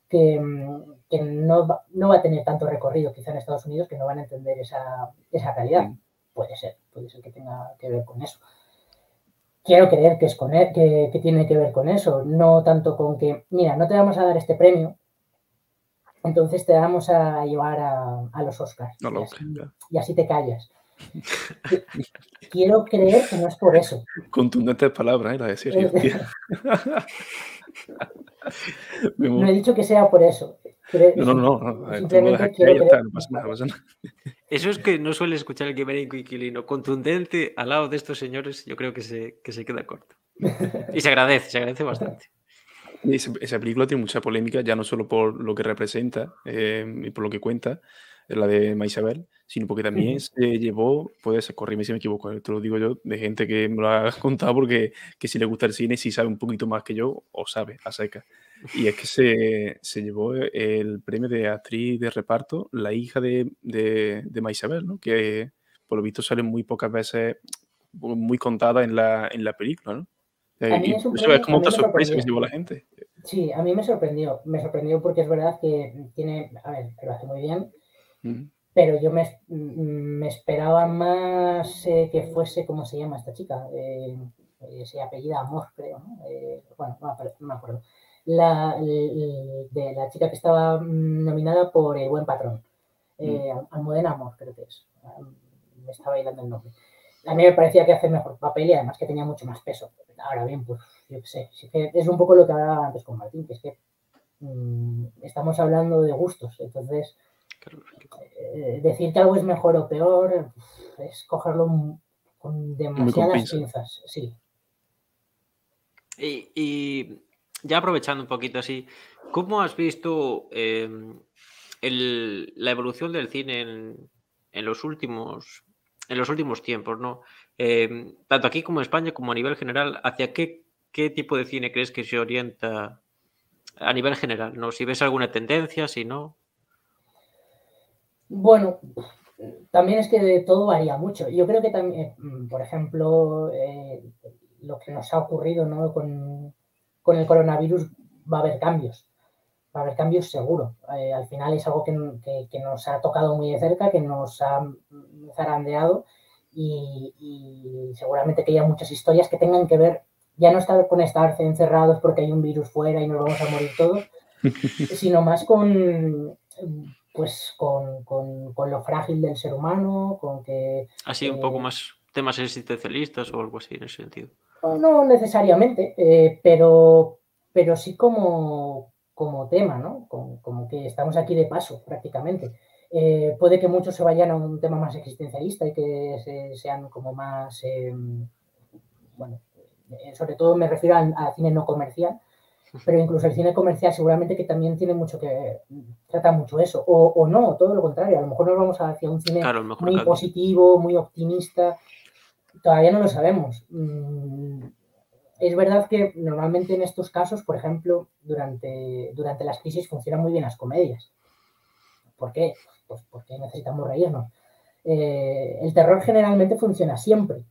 S2: que no va a tener tanto recorrido quizá en Estados Unidos, que no van a entender esa realidad. Puede ser que tenga que ver con eso. Quiero creer que es que tiene que ver con eso, no tanto con que, mira, no te vamos a dar este premio, entonces te vamos a llevar a los Oscars. Y así te callas. Quiero creer que no es por eso.
S4: Contundentes palabras, la de serio, tío.
S2: No he dicho que sea por eso.
S4: No.
S2: Simplemente quiero creer.
S4: No pasa nada.
S1: Eso es que no suele escuchar el Quimérico Inquilino. Contundente al lado de estos señores, yo creo que se queda corto. Y se agradece bastante.
S4: Esa película tiene mucha polémica, ya no solo por lo que representa y por lo que cuenta, la de Maisabel, sino porque también se llevó, puede ser, corrígeme si me equivoco, te lo digo yo, de gente que me lo ha contado porque que si le gusta el cine, si sabe un poquito más que yo, o sabe, a seca. Y es que se llevó el premio de actriz de reparto, la hija de Maisabel, ¿no? Que por lo visto sale muy pocas veces, muy contada en la película, ¿no?
S2: A mí es un
S4: Eso es
S2: premio,
S4: como
S2: a mí
S4: otra
S2: me
S4: sorpresa que se
S2: sorprendió.
S4: llevó la gente.
S2: Sí, a mí me sorprendió porque es verdad que tiene, a ver, que lo hace muy bien, pero yo me esperaba más que fuese, ¿cómo se llama esta chica? Se apellida Amor, creo, ¿no? Bueno, no me acuerdo. De la chica que estaba nominada por El Buen Patrón. Almudena Amor, creo que es. Me estaba bailando el nombre. A mí me parecía que hace mejor papel y además que tenía mucho más peso. Ahora bien, pues yo qué sé, sí que es un poco lo que hablaba antes con Martín, que es que estamos hablando de gustos, entonces decir que algo es mejor o peor es cogerlo con demasiadas pinzas, sí.
S1: Y ya aprovechando un poquito así, ¿cómo has visto la evolución del cine en los últimos tiempos, ¿no? Tanto aquí como en España, como a nivel general, ¿hacia qué tipo de cine crees que se orienta a nivel general, ¿no? Si ves alguna tendencia, si no.
S2: Bueno, también es que todo varía mucho. Yo creo que también, por ejemplo, lo que nos ha ocurrido, ¿no? con el coronavirus va a haber cambios. Va a haber cambios seguro. Al final es algo que nos ha tocado muy de cerca, que nos ha zarandeado y seguramente que haya muchas historias que tengan que ver, ya no con estar encerrados porque hay un virus fuera y nos vamos a morir todos, sino más con lo frágil del ser humano, con que...
S1: Así un poco más temas existencialistas o algo así en ese sentido.
S2: No necesariamente, pero sí como tema, ¿no? Como que estamos aquí de paso prácticamente. Puede que muchos se vayan a un tema más existencialista y que sean como más, bueno, sobre todo me refiero al cine no comercial, pero incluso el cine comercial seguramente que también tiene mucho que trata mucho eso, o no, todo lo contrario, a lo mejor nos vamos hacia un cine muy positivo, muy optimista, todavía no lo sabemos. Es verdad que normalmente en estos casos, por ejemplo, durante las crisis funcionan muy bien las comedias. ¿Por qué? Pues porque necesitamos reírnos. El terror generalmente funciona siempre.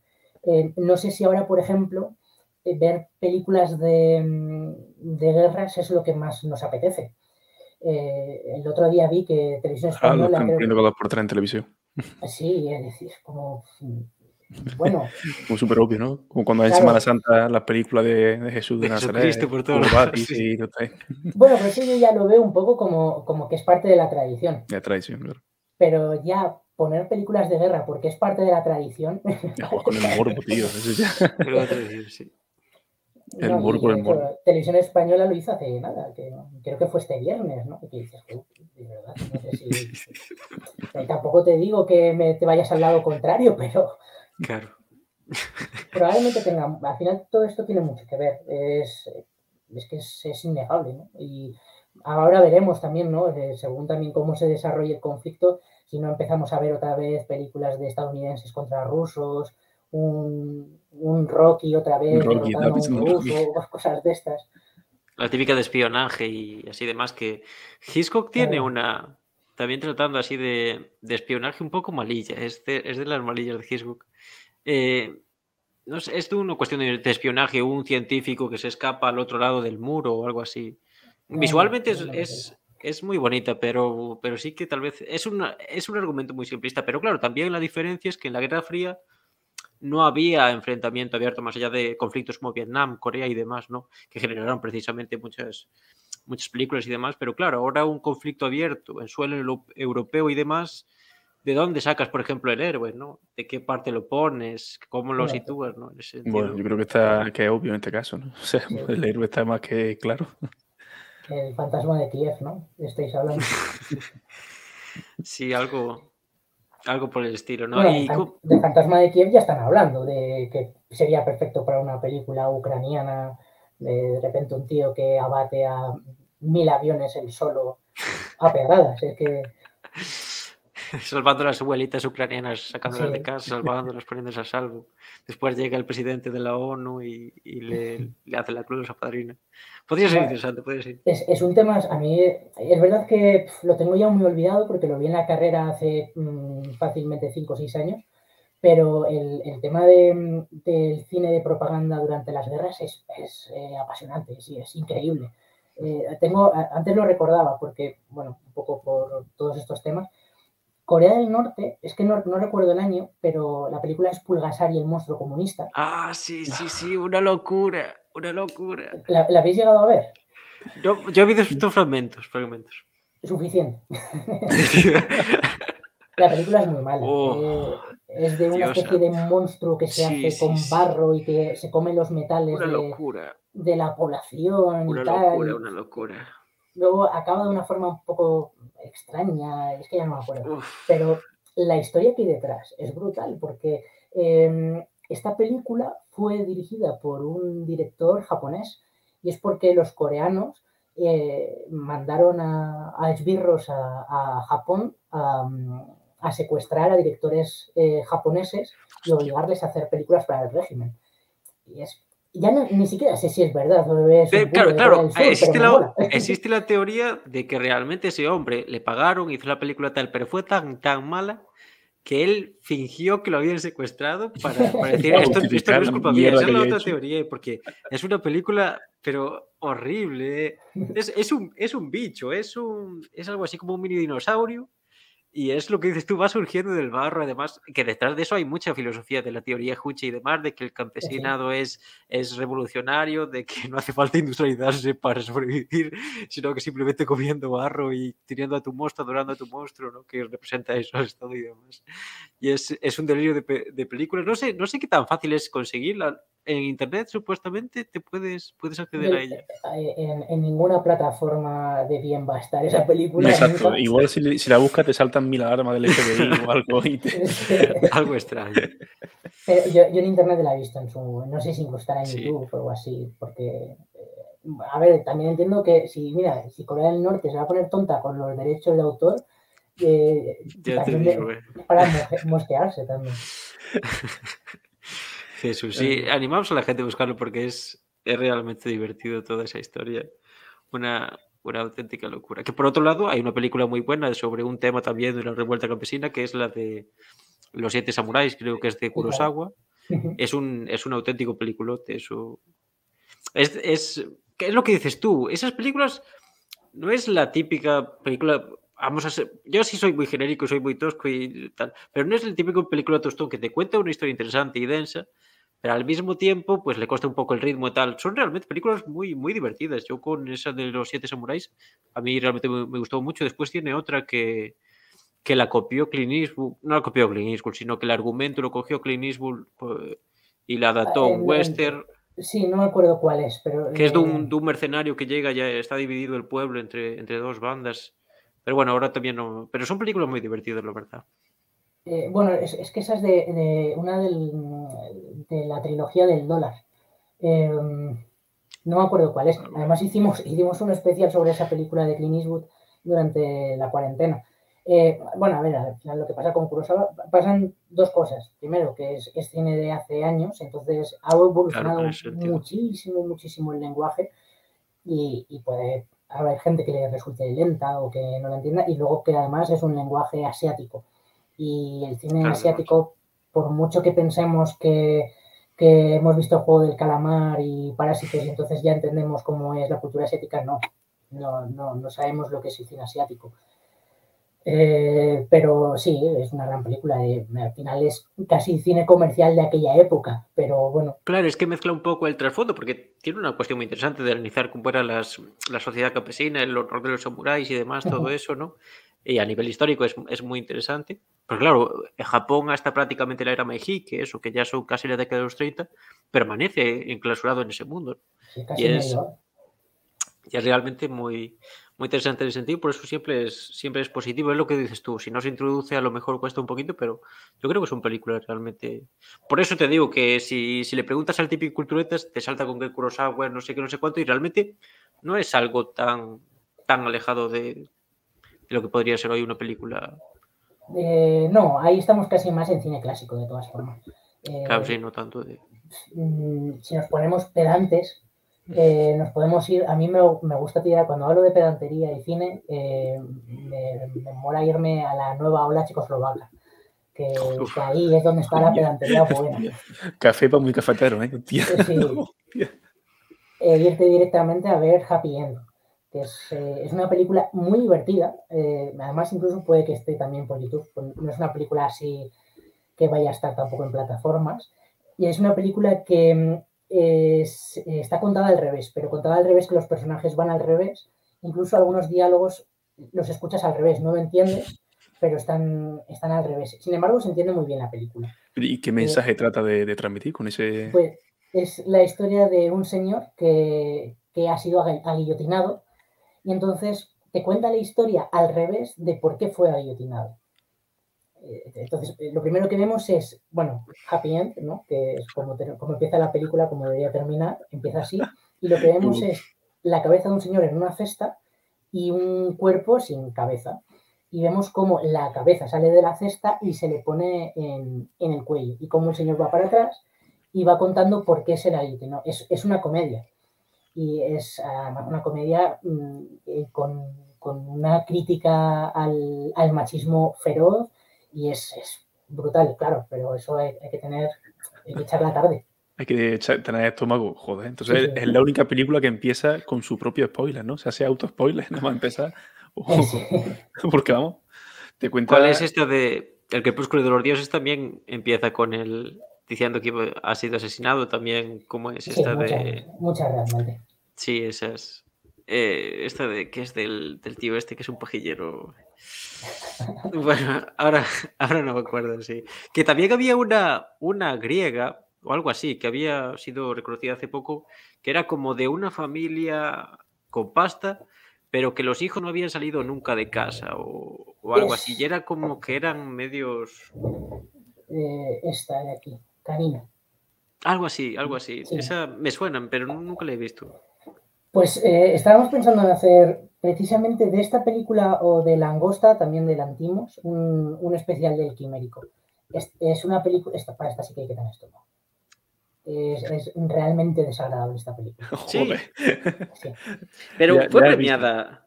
S2: No sé si ahora, por ejemplo, ver películas de guerras es lo que más nos apetece. El otro día vi que Televisión Española...
S4: Los están poniendo cada por 3 en televisión.
S2: Sí, es decir, como... Bueno...
S4: Como súper obvio, ¿no? Como cuando en Semana Santa las películas de Jesús de Nazaret,
S1: por todo.
S4: Sí.
S2: Bueno, pero eso yo ya lo veo un poco como que es parte de la tradición.
S4: De tradición, claro.
S2: Pero ya poner películas de guerra porque es parte de la tradición...
S4: Ya juegas con el morbo, tío. Eso ya...
S1: sí.
S4: El morbo.
S2: Televisión Española lo hizo hace nada, que creo que fue este viernes, ¿no? Y que dices, de verdad, no sé si... Tampoco te digo que te vayas al lado contrario, pero...
S1: Claro.
S2: Probablemente tenga... Al final todo esto tiene mucho que ver. Es que es innegable, ¿no? Y ahora veremos también, ¿no? Según también cómo se desarrolle el conflicto, si no empezamos a ver otra vez películas de estadounidenses contra rusos, un Rocky otra vez derrotando a un ruso, cosas de estas.
S1: La típica de espionaje y así demás, que Hitchcock tiene una... También tratando así de espionaje un poco malilla, es de las malillas de Hitchcock. No sé, es una cuestión de espionaje, un científico que se escapa al otro lado del muro o algo así. Visualmente es muy bonita, pero sí que tal vez es un argumento muy simplista. Pero claro, también la diferencia es que en la Guerra Fría no había enfrentamiento abierto más allá de conflictos como Vietnam, Corea y demás, ¿no? Que generaron precisamente muchas películas y demás. Pero claro, ahora un conflicto abierto en suelo europeo y demás... ¿De dónde sacas, por ejemplo, el héroe, ¿no? ¿De qué parte lo pones? ¿Cómo lo sitúas, ¿no? En ese sentido.
S4: Bueno, yo creo que es obvio en este caso, ¿no? O sea, el héroe está más que claro.
S2: El fantasma de Kiev, ¿no? Estáis hablando.
S1: Sí, algo por el estilo, ¿no?
S2: Bueno, del fantasma de Kiev ya están hablando, de que sería perfecto para una película ucraniana, de repente un tío que abate a 1000 aviones él solo a pegadas. Es que...
S1: Salvando a las abuelitas ucranianas, sacándolas de casa, salvándolas, poniéndolas a salvo. Después llega el presidente de la ONU y le hace la cruz a padrina. Podría ser interesante, podría ser.
S2: Es un tema, a mí es verdad que lo tengo ya muy olvidado porque lo vi en la carrera hace fácilmente 5 o 6 años, Pero el tema del cine de propaganda durante las guerras es apasionante, sí, es increíble. Antes lo recordaba porque, bueno, un poco por todos estos temas. Corea del Norte, es que no recuerdo el año, pero la película es Pulgasar y el monstruo comunista.
S1: Ah, sí, una locura, una locura.
S2: ¿La habéis llegado a ver?
S1: Yo he visto fragmentos.
S2: Suficiente. La película es muy mala. Es de una especie de monstruo que se hace con barro y que se come los metales de la población y tal.
S1: Una locura.
S2: Luego acaba de una forma un poco extraña, es que ya no me acuerdo. Pero la historia que hay detrás es brutal porque esta película fue dirigida por un director japonés y es porque los coreanos mandaron a esbirros a Japón a secuestrar a directores japoneses y obligarles a hacer películas para el régimen. Y ya ni siquiera sé si es verdad.
S1: Claro, existe la teoría de que realmente ese hombre le pagaron, hizo la película tal, pero fue tan mala que él fingió que lo habían secuestrado para decir esto no es culpa mía. Esa es la otra teoría, porque es una película, pero horrible. Es un bicho, es algo así como un mini dinosaurio. Y es lo que dices tú, va surgiendo del barro, además, que detrás de eso hay mucha filosofía de la teoría Juche y demás, de que el campesinado es revolucionario, de que no hace falta industrializarse para sobrevivir, sino que simplemente comiendo barro y tirando a tu monstruo, adorando a tu monstruo, ¿no? Que representa eso al Estado y demás. Y es un delirio de películas. No sé qué tan fácil es conseguirla. En internet, supuestamente, puedes acceder a ella.
S2: En ninguna plataforma de bien va a estar esa película.
S4: Exacto. Nunca. Igual si la buscas te saltan 1000 alarmas del FBI o algo.
S1: Algo extraño.
S2: Pero yo en internet la he visto no sé si estará en YouTube o algo así, porque... a ver, también entiendo que si Corea del Norte se va a poner tonta con los derechos de autor,
S1: ya te digo,
S2: para mosquearse también.
S1: Jesús, sí, animamos a la gente a buscarlo porque es realmente divertido toda esa historia. Una auténtica locura. Que por otro lado hay una película muy buena sobre un tema también de la revuelta campesina, que es la de Los 7 samuráis, creo que es de Kurosawa. Es un auténtico peliculote. Eso ¿qué es lo que dices tú? Esas películas no es la típica película. Yo sí soy muy genérico, soy muy tosco y tal, pero no es el típico película tostón que te cuenta una historia interesante y densa, pero al mismo tiempo pues le cuesta un poco el ritmo y tal. Son realmente películas muy, muy divertidas. Yo con esa de Los 7 samuráis, a mí realmente me gustó mucho. Después tiene otra que la copió Clint Eastwood, no la copió Clint Eastwood, sino que el argumento lo cogió Clint Eastwood y la adaptó a un western.
S2: Sí, no me acuerdo cuál es, pero...
S1: Que es de un mercenario que llega, ya está dividido el pueblo entre dos bandas. Pero bueno, ahora también no... Pero son películas muy divertidas, la verdad.
S2: Bueno, es que esa es de la trilogía del dólar. No me acuerdo cuál es. Además hicimos un especial sobre esa película de Clint Eastwood durante la cuarentena. Bueno, a ver, al final lo que pasa con Kurosawa, pasan dos cosas. Primero, que es cine de hace años, entonces ha evolucionado muchísimo el lenguaje y puede haber gente que le resulte lenta o que no lo entienda, y luego que además es un lenguaje asiático. Y el cine asiático, por mucho que pensemos que hemos visto el juego del calamar y Parásitos y entonces ya entendemos cómo es la cultura asiática, no sabemos lo que es el cine asiático. Pero sí, es una gran película. Al final es casi cine comercial de aquella época, pero bueno.
S1: Claro, es que mezcla un poco el trasfondo, porque tiene una cuestión muy interesante de analizar cómo era la sociedad campesina, el horror de los samuráis y demás, todo eso, ¿no? Y a nivel histórico es muy interesante. Pero claro, Japón hasta prácticamente la era Meiji, que ya son casi la década de los 30, permanece enclausurado en ese mundo.
S2: Sí, casi
S1: y es realmente muy, muy interesante en ese sentido, por eso siempre es positivo. Es lo que dices tú, si no se introduce a lo mejor cuesta un poquito, pero yo creo que son películas realmente... Por eso te digo que si le preguntas al típico culturetas, te salta con que Kurosawa, no sé qué, no sé cuánto, y realmente no es algo tan alejado de lo que podría ser hoy una película.
S2: No, ahí estamos casi más en cine clásico, de todas formas.
S1: Claro, sí, no tanto de...
S2: Si nos ponemos pedantes, nos podemos ir... A mí me gusta tirar, cuando hablo de pedantería y cine, me mola irme a la nueva ola checoslovaca. que ahí es donde está la pedantería buena.
S4: Café para muy cafetero, ¿eh? Tía.
S2: Sí. Irte directamente a ver Happy End, que es una película muy divertida. Además, incluso puede que esté también por YouTube. No es una película así que vaya a estar tampoco en plataformas. Y es una película que está contada al revés, pero contada al revés que los personajes van al revés. Incluso algunos diálogos los escuchas al revés, no lo entiendes, pero están al revés. Sin embargo, se entiende muy bien la película.
S4: ¿Y qué mensaje trata de transmitir con ese...?
S2: Pues es la historia de un señor que ha sido aguillotinado y entonces te cuenta la historia al revés de por qué fue aguillotinado. Entonces, lo primero que vemos es, bueno, Happy End, ¿no? Que es como empieza la película, como debería terminar, empieza así, y lo que vemos es la cabeza de un señor en una cesta y un cuerpo sin cabeza. Y vemos cómo la cabeza sale de la cesta y se le pone en el cuello, y cómo el señor va para atrás y va contando por qué se la aguillotinó. Es una comedia, y es una comedia con una crítica al machismo feroz, y es brutal, claro, pero eso hay que echar la tarde.
S4: Hay que tener estómago, joder. Entonces sí. Es la única película que empieza con su propio spoiler, ¿no? O sea, sea auto-spoiler, nada más empezar. Porque vamos, te cuenta...
S1: ¿Cuál es esto de El crepúsculo de los dioses? También empieza con él diciendo que ha sido asesinado. También, ¿cómo es esta de...?
S2: Muchas realmente.
S1: Sí, esas... esta de que es del tío este que es un pajillero... Bueno, ahora no me acuerdo, sí. Que también había una griega o algo así, que había sido reconocida hace poco, que era como de una familia con pasta, pero que los hijos no habían salido nunca de casa o algo así. Y era como que eran medios...
S2: esta de aquí, Karina.
S1: Algo así.
S2: Sí.
S1: Esa me suenan, pero nunca la he visto.
S2: Pues estábamos pensando en hacer precisamente de esta película o de Langosta, también de Lantimos, un especial del Quimérico. Es una película... Para esta sí que hay que tener esto, ¿no? Es realmente desagradable esta película.
S1: Sí.
S2: Sí.
S1: Pero fue premiada.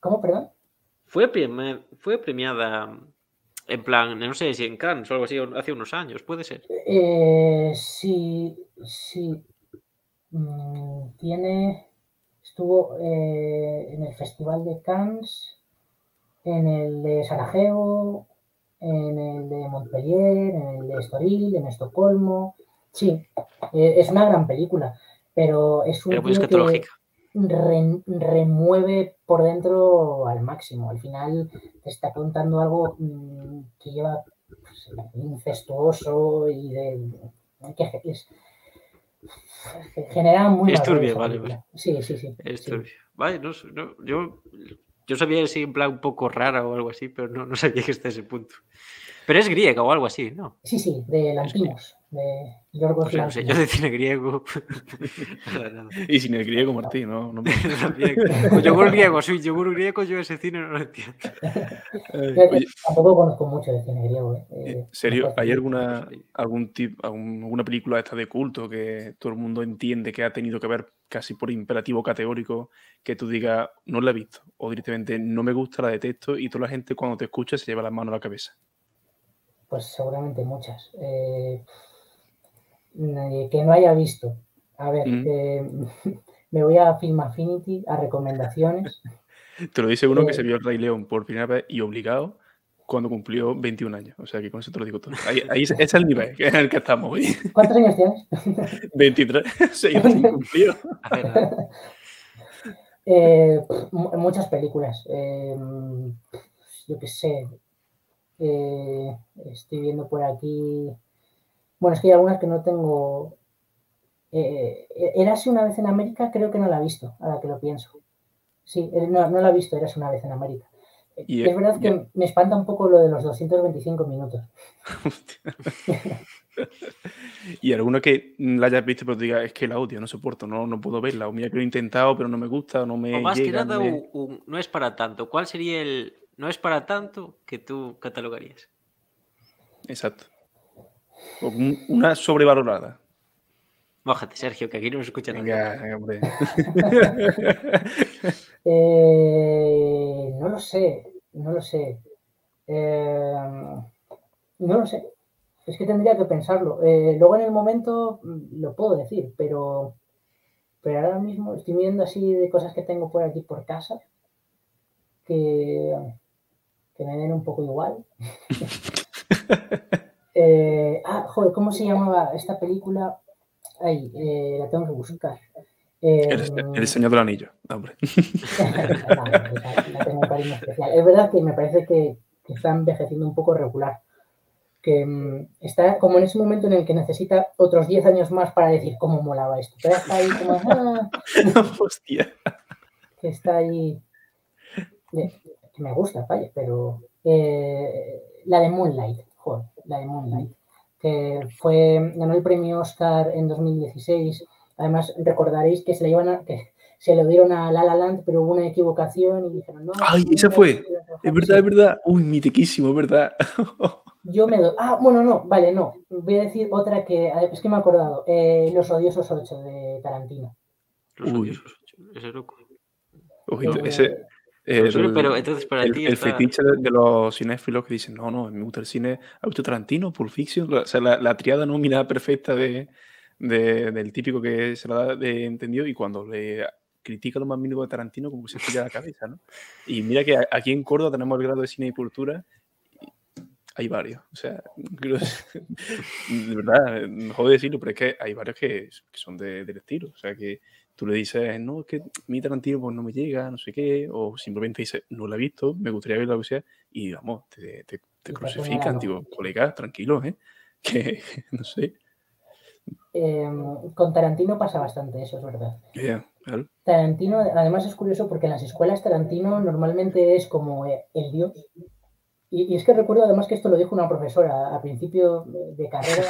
S2: ¿Cómo, perdón?
S1: Fue premiada en plan, no sé si en Cannes o algo así, hace unos años, puede ser.
S2: Sí. Estuvo en el Festival de Cannes, en el de Sarajevo, en el de Montpellier, en el de Estoril, en Estocolmo. Sí, es una gran película, pero es un tío que remueve por dentro al máximo. Al final te está contando algo que lleva incestuoso y que genera muy
S1: es turbio, vale.
S2: Sí.
S1: Es turbio. Vale, no, yo sabía que sí, en plan un poco rara o algo así, pero no sabía que esté ese punto. Pero es griega o algo así, ¿no?
S2: Sí, de Lantimos, de Yorgos Lantimos.
S1: No sé, yo de cine griego.
S4: Nada. Y cine griego, Martín, no
S1: Pues yogur griego, soy yogur griego, yo ese cine no lo entiendo.
S2: Oye, tampoco conozco mucho de cine griego.
S4: ¿En serio? ¿Hay alguna película esta de culto que todo el mundo entiende que ha tenido que ver casi por imperativo categórico que tú digas no la he visto o directamente no me gusta, la detesto y toda la gente cuando te escucha se lleva las manos a la cabeza?
S2: Pues seguramente muchas. Que no haya visto. A ver, me voy a Film Affinity, a recomendaciones.
S4: Te lo dice uno que se vio el Rey León por primera vez y obligado cuando cumplió 21 años. O sea que con eso te lo digo todo. Ahí ese es el nivel en el que estamos hoy.
S2: ¿Cuántos años tienes?
S4: 23. 6 cumplido.
S2: Muchas películas. Yo qué sé. Estoy viendo por aquí. Bueno, es que hay algunas que no tengo. Érase una vez en América, creo que no la he visto, ahora que lo pienso. Sí, no la he visto, Érase una vez en América. Es verdad que me espanta un poco lo de los 225 minutos.
S4: Y alguno que la hayas visto pero te diga, es que la odio, no soporto, no puedo verla, o mira que lo he intentado pero no me gusta, no me llega.
S1: O más que nada, no es para tanto. ¿Cuál sería el no es para tanto que tú catalogarías?
S4: Exacto. O una sobrevalorada.
S1: Mójate, Sergio, que aquí no nos escucha nadie.
S4: Venga, hombre.
S2: No lo sé. No lo sé. Es que tendría que pensarlo. Luego en el momento lo puedo decir, pero ahora mismo estoy viendo así de cosas que tengo por aquí por casa que me den un poco igual. Joder, ¿cómo se llamaba esta película? Ay, la tengo que buscar.
S4: El Señor del Anillo, hombre.
S2: La tengo un cariño especial. Es verdad que me parece que está envejeciendo un poco regular. Que está como en ese momento en el que necesita otros 10 años más para decir cómo molaba esto. Pero está ahí como...
S4: Hostia.
S2: Que está ahí... que me gusta, vaya, pero... la de Moonlight, joder, la de Moonlight. Que ganó el premio Oscar en 2016. Además, recordaréis que se lo dieron a La La Land, pero hubo una equivocación y dijeron, no...
S4: ¡Ay, esa fue! Es verdad, es verdad. Uy, mitiquísimo, es verdad.
S2: Yo me doy... bueno, no, vale, no. Voy a decir otra que... Es que me he acordado. Los odiosos 8 de Tarantino.
S1: Los odiosos 8, ese loco.
S4: Ojito, ese...
S1: Pero entonces para ti
S4: el fetiche de los cinéfilos que dicen, no, me gusta el cine, ¿ha visto Tarantino, Pulp Fiction? O sea, la triada nominada perfecta del típico que se la da de entendido y cuando le critica lo más mínimo de Tarantino como que se estira la cabeza, ¿no? Y mira que aquí en Córdoba tenemos el grado de cine y cultura y hay varios, o sea, de verdad, no joder decirlo, pero es que hay varios que son del estilo, o sea, que tú le dices, no, es que mi Tarantino pues no me llega, no sé qué, o simplemente dices, no lo he visto, me gustaría verlo, o sea, y vamos, te crucifican, digo, colega, tranquilo, que no sé.
S2: Con Tarantino pasa bastante eso, es verdad.
S4: Claro.
S2: Tarantino, además es curioso porque en las escuelas Tarantino normalmente es como el dios. Y es que recuerdo además que esto lo dijo una profesora a principio de carrera,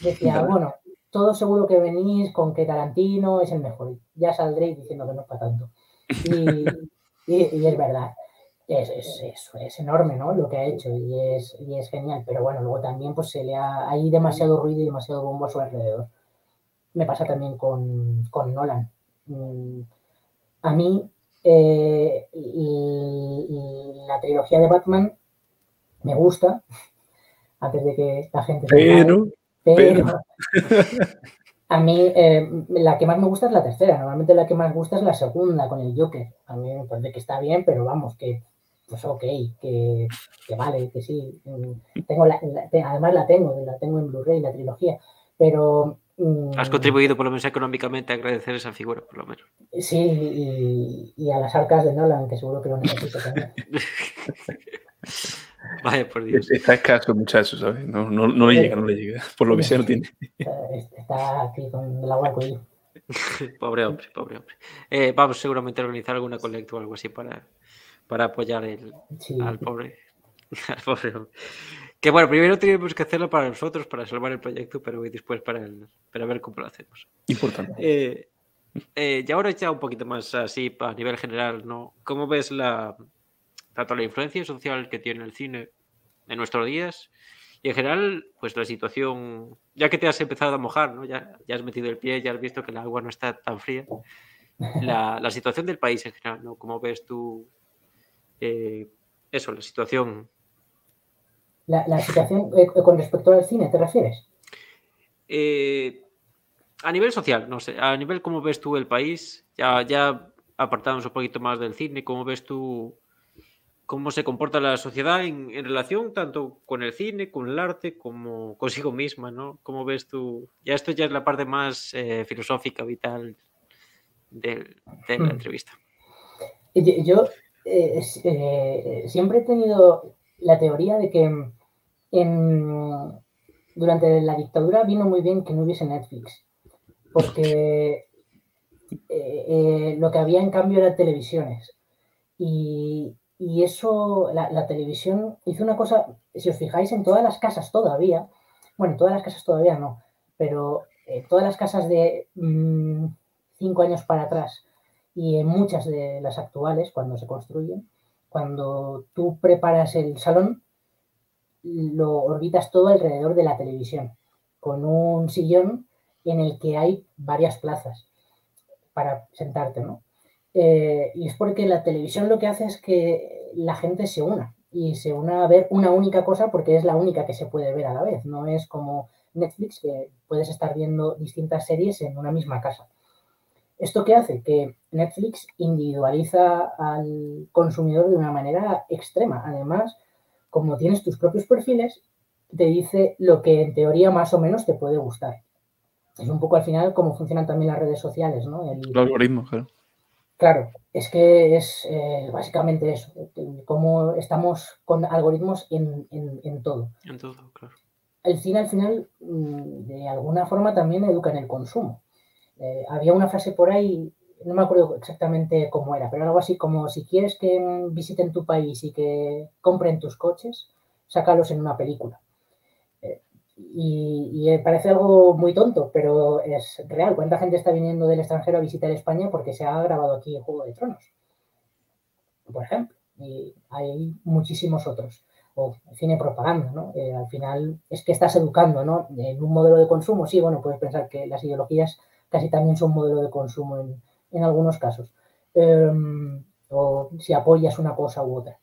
S2: decía, bueno, todos seguro que venís con que Tarantino es el mejor, ya saldréis diciendo que no es para tanto. Y es verdad, es enorme, ¿no? Lo que ha hecho y es genial, pero bueno, luego también pues hay demasiado ruido y demasiado bombo a su alrededor. Me pasa también con Nolan. A mí la trilogía de Batman me gusta, antes de que la gente pero a mí la que más me gusta es la tercera. Normalmente la que más gusta es la segunda con el Joker. A mí me parece que está bien, pero vamos, que pues ok, que vale, que sí. Además la tengo en Blu-ray, la trilogía, pero...
S1: Has contribuido por lo menos económicamente a agradecer esa figura, por lo menos.
S2: Sí, y a las arcas de Nolan, que seguro que lo necesito también.
S1: Vaya, por Dios.
S4: Está escaso, muchacho, ¿sabes? No le llega. Por lo que sea, no tiene.
S2: Está aquí con el agua al cuello.
S1: Pobre hombre. Vamos seguramente a organizar alguna colecta o algo así para apoyar al pobre hombre. Que bueno, primero tenemos que hacerlo para nosotros, para salvar el proyecto, pero después para ver cómo lo hacemos.
S4: Importante.
S1: Y ahora ya un poquito más así a nivel general, ¿no? ¿Cómo ves tanto la influencia social que tiene el cine en nuestros días y en general, pues la situación, ya que te has empezado a mojar, ¿no? Ya has metido el pie, ya has visto que el agua no está tan fría, la situación del país en general, ¿no? ¿Cómo ves tú la situación?
S2: La situación con respecto al cine, ¿te refieres?
S1: A nivel social, no sé, a nivel cómo ves tú el país, ya apartándonos un poquito más del cine, ¿cómo ves tú cómo se comporta la sociedad en relación tanto con el cine, con el arte, como consigo misma, ¿no? ¿Cómo ves tú? Esto ya es la parte más filosófica, vital de la entrevista.
S2: Yo siempre he tenido la teoría de que durante la dictadura vino muy bien que no hubiese Netflix, porque lo que había en cambio eran televisiones. Y eso, la televisión hizo una cosa, si os fijáis, en todas las casas todavía, bueno, todas las casas todavía no, pero todas las casas de 5 años para atrás y en muchas de las actuales, cuando se construyen, cuando tú preparas el salón, lo orbitas todo alrededor de la televisión, con un sillón en el que hay varias plazas para sentarte, ¿no? Y es porque la televisión lo que hace es que la gente se una. y se une a ver una única cosa porque es la única que se puede ver a la vez. No es como Netflix, que puedes estar viendo distintas series en una misma casa. ¿Esto qué hace? Que Netflix individualiza al consumidor de una manera extrema. Además, como tienes tus propios perfiles, te dice lo que en teoría más o menos te puede gustar. Es un poco al final cómo funcionan también las redes sociales, ¿no?
S4: Los algoritmos, claro.
S2: Claro, es que es básicamente eso, cómo estamos con algoritmos en todo.
S1: En todo, claro.
S2: El cine al final, de alguna forma, también educa en el consumo. Había una frase por ahí, no me acuerdo exactamente cómo era, pero algo así como: si quieres que visiten tu país y que compren tus coches, sácalos en una película. Y parece algo muy tonto, pero es real. ¿Cuánta gente está viniendo del extranjero a visitar España porque se ha grabado aquí Juego de Tronos? Por ejemplo. Y hay muchísimos otros. O cine propaganda, ¿no? Al final es que estás educando, ¿no? En un modelo de consumo. Sí, bueno, puedes pensar que las ideologías casi también son modelo de consumo en algunos casos. O si apoyas una cosa u otra.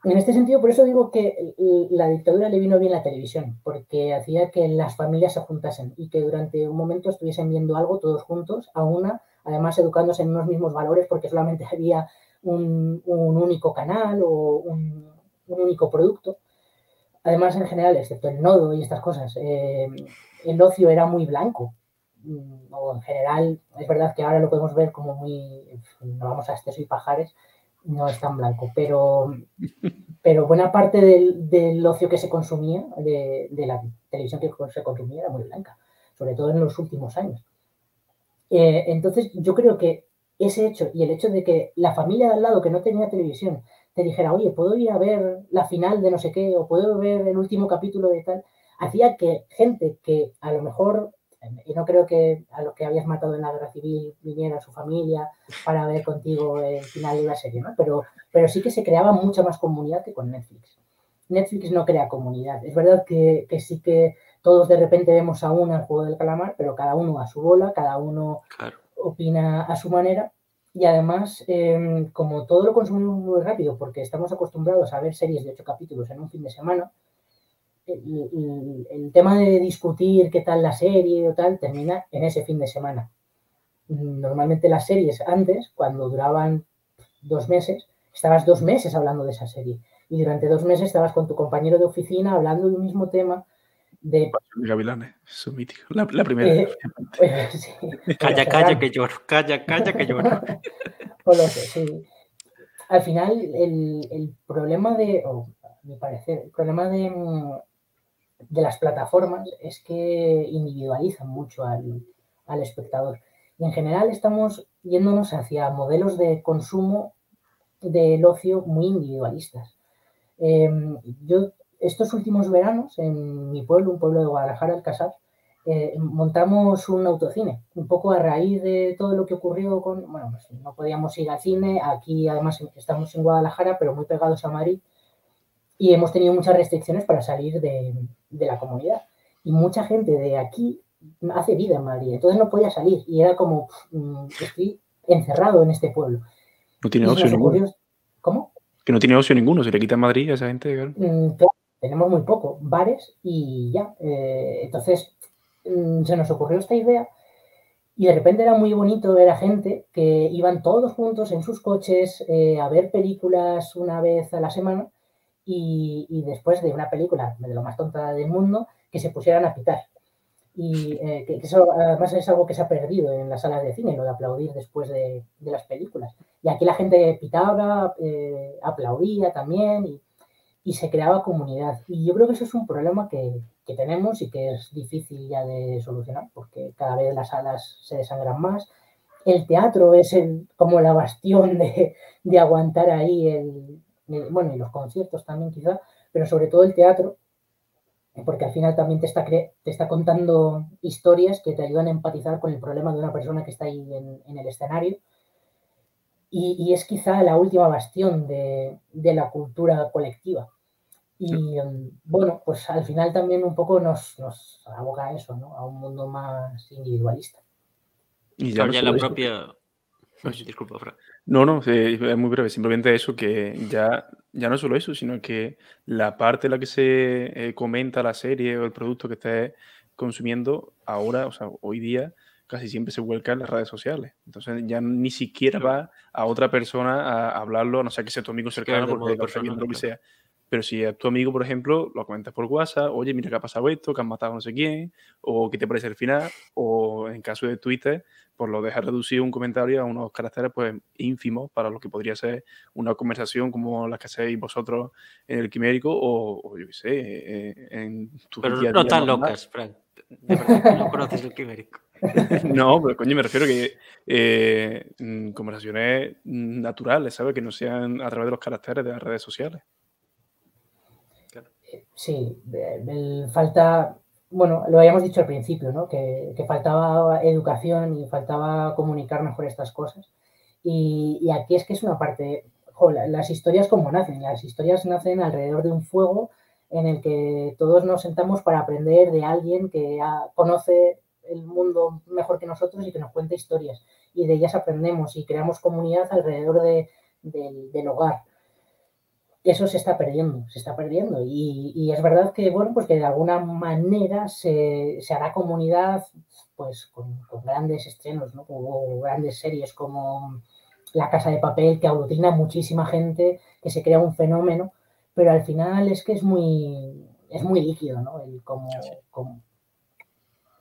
S2: En este sentido, por eso digo que la dictadura le vino bien la televisión, porque hacía que las familias se juntasen y que durante un momento estuviesen viendo algo todos juntos, a una, además educándose en unos mismos valores, porque solamente había un único canal o un único producto. Además, en general, excepto el nodo y estas cosas, el ocio era muy blanco. O en general, es verdad que ahora lo podemos ver como muy, no vamos a exceso y pajares, no es tan blanco, pero buena parte del ocio que se consumía, de la televisión que se consumía, era muy blanca, sobre todo en los últimos años. Entonces, yo creo que ese hecho y el hecho de que la familia de al lado que no tenía televisión te dijera: oye, ¿puedo ir a ver la final de no sé qué? O ¿puedo ver el último capítulo de tal? Hacía que gente que a lo mejor, y no creo que a los que habías matado en la guerra civil viniera a su familia para ver contigo el final de la serie, ¿no? Pero sí que se creaba mucha más comunidad que con Netflix. Netflix no crea comunidad. Es verdad que sí que todos de repente vemos a una el Juego del Calamar, pero cada uno a su bola, cada uno opina a su manera. Y además, como todo lo consumimos muy rápido, porque estamos acostumbrados a ver series de 8 capítulos en un fin de semana, el tema de discutir qué tal la serie o tal termina en ese fin de semana. Normalmente las series antes, cuando duraban 2 meses, estabas 2 meses hablando de esa serie. Y durante 2 meses estabas con tu compañero de oficina hablando del mismo tema. De
S4: Gavilanes, eso es mítico. La primera.
S2: Sí.
S1: Calla que lloro, calla que lloro.
S2: O lo sé, sí. Al final, el problema a mi parecer, el problema de las plataformas es que individualizan mucho al espectador. Y en general estamos yéndonos hacia modelos de consumo del ocio muy individualistas. Yo estos últimos veranos en mi pueblo, un pueblo de Guadalajara, Alcázar, montamos un autocine, un poco a raíz de todo lo que ocurrió con, bueno, pues no podíamos ir al cine, aquí además estamos en Guadalajara, pero muy pegados a Madrid, y hemos tenido muchas restricciones para salir de la comunidad. Y mucha gente de aquí hace vida en Madrid, entonces no podía salir, y era como, estoy encerrado en este pueblo.
S4: No tiene ocio ninguno.
S2: ¿Cómo?
S4: Que no tiene ocio ninguno, se le quita en Madrid a esa gente. Claro.
S2: Claro, tenemos muy poco, bares y ya. Entonces se nos ocurrió esta idea y de repente era muy bonito ver a gente que iban todos juntos en sus coches a ver películas una vez a la semana y después de una película de lo más tonta del mundo, que se pusieran a pitar. Y que eso además es algo que se ha perdido en las salas de cine, lo de aplaudir después de las películas. Y aquí la gente pitaba, aplaudía también y se creaba comunidad. Y yo creo que eso es un problema que tenemos y que es difícil ya de solucionar, porque cada vez las salas se desangran más. El teatro es como la bastión de aguantar ahí bueno, y los conciertos también quizá, pero sobre todo el teatro, porque al final también te está contando historias que te ayudan a empatizar con el problema de una persona que está ahí en el escenario. Y es quizá la última bastión de la cultura colectiva. Y bueno, pues al final también un poco nos aboca a eso, ¿no? A un mundo más individualista.
S4: Y ya
S1: Claro,
S4: no
S1: ya
S4: solo
S1: la
S4: eso.
S1: propia... Disculpa, Fran.
S4: No, es muy breve. Simplemente eso, que ya no solo eso, sino que la parte en la que se comenta la serie o el producto que estés consumiendo ahora, o sea, hoy día, casi siempre se vuelca en las redes sociales. Entonces ya ni siquiera
S1: Claro.
S4: va a otra persona a hablarlo, a no ser que sea tu amigo
S1: Sí que es
S4: cercano,
S1: de
S4: porque
S1: modo
S4: lo está viendo
S1: personal,
S4: lo que
S1: claro.
S4: sea. Pero si es tu amigo, por ejemplo, lo comentas por WhatsApp, oye, mira que ha pasado esto, que han matado a no sé quién, o qué te parece el final, o en caso de Twitter, pues lo dejas reducido un comentario a unos caracteres pues ínfimos para lo que podría ser una conversación como la que hacéis vosotros en el Quimérico o yo qué sé, en tu
S1: Pero
S4: día a
S1: no
S4: día
S1: tan
S4: normal.
S1: locas, Fran. De verdad que no conoces el Quimérico.
S4: No, pero coño, me refiero que conversaciones naturales, ¿sabes? Que no sean a través de los caracteres de las redes sociales.
S1: Claro.
S2: Sí, falta, bueno, lo habíamos dicho al principio, ¿no? Que faltaba educación y faltaba comunicar mejor estas cosas. Y aquí es que es una parte, las historias como nacen, las historias nacen alrededor de un fuego en el que todos nos sentamos para aprender de alguien que conoce el mundo mejor que nosotros y que nos cuenta historias. Y de ellas aprendemos y creamos comunidad alrededor del hogar. Eso se está perdiendo. Y es verdad que, bueno, pues que de alguna manera se hará comunidad pues con grandes estrenos, ¿no? O grandes series como La Casa de Papel, que aglutina muchísima gente, que se crea un fenómeno, pero al final es que es muy líquido, ¿no?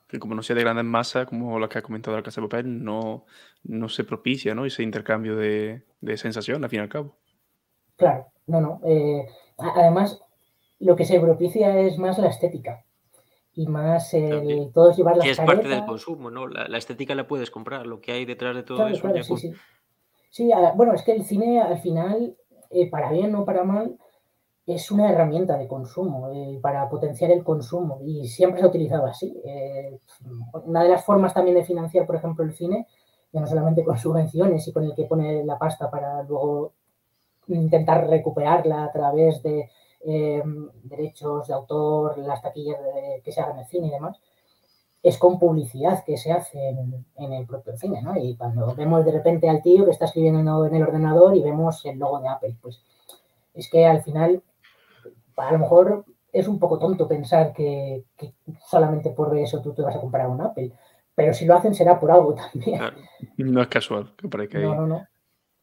S4: Que como no sea de grandes masas, como las que has comentado de la Casa de Papel, no se propicia, ¿no? Ese intercambio de sensación, al fin y al cabo.
S2: Claro, no. Además, lo que se propicia es más la estética y más
S1: También.
S2: todos llevar
S1: Que
S2: las
S1: es parte del
S2: caretas.
S1: consumo, ¿no? La estética la puedes comprar. Lo que hay detrás de todo
S2: Claro,
S1: eso
S2: claro,
S1: ya
S2: sí,
S1: con...
S2: sí. Sí, bueno, es que el cine al final, para bien o para mal, es una herramienta de consumo, para potenciar el consumo y siempre se ha utilizado así. Una de las formas también de financiar, por ejemplo, el cine, ya no solamente con subvenciones y con el que pone la pasta para luego intentar recuperarla a través de derechos de autor, las taquillas que se hagan en el cine y demás, es con publicidad que se hace en el propio cine, ¿no? Y cuando vemos de repente al tío que está escribiendo en el ordenador y vemos el logo de Apple, pues es que al final, a lo mejor es un poco tonto pensar que solamente por eso tú te vas a comprar un Apple, pero si lo hacen será por algo también.
S1: Claro.
S4: No es casual que aparezca ahí.
S2: No.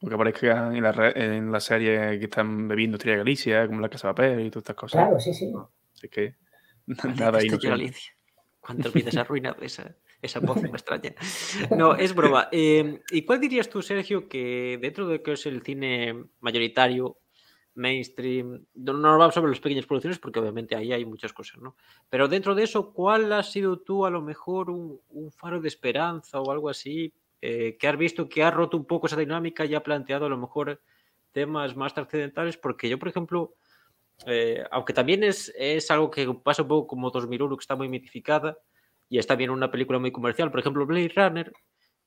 S4: O que aparezca en la serie que están bebiendo Estrella Galicia, como La Casa de Papel y todas estas cosas.
S2: Claro, sí.
S4: No, así que
S1: Maldita
S4: nada
S1: Estrella
S4: inocente.
S1: Galicia. ¿Cuántas vidas ha arruinado esa voz me extraña? No, es broma. ¿Y cuál dirías tú, Sergio, que dentro de que es el cine mayoritario, mainstream, no nos vamos a ver las pequeñas producciones porque obviamente ahí hay muchas cosas, ¿no? Pero dentro de eso, ¿cuál has sido tú a lo mejor un faro de esperanza o algo así que has visto que ha roto un poco esa dinámica y ha planteado a lo mejor temas más trascendentales? Porque yo, por ejemplo, aunque también es algo que pasa un poco como 2001, que está muy mitificada y está bien una película muy comercial. Por ejemplo, Blade Runner.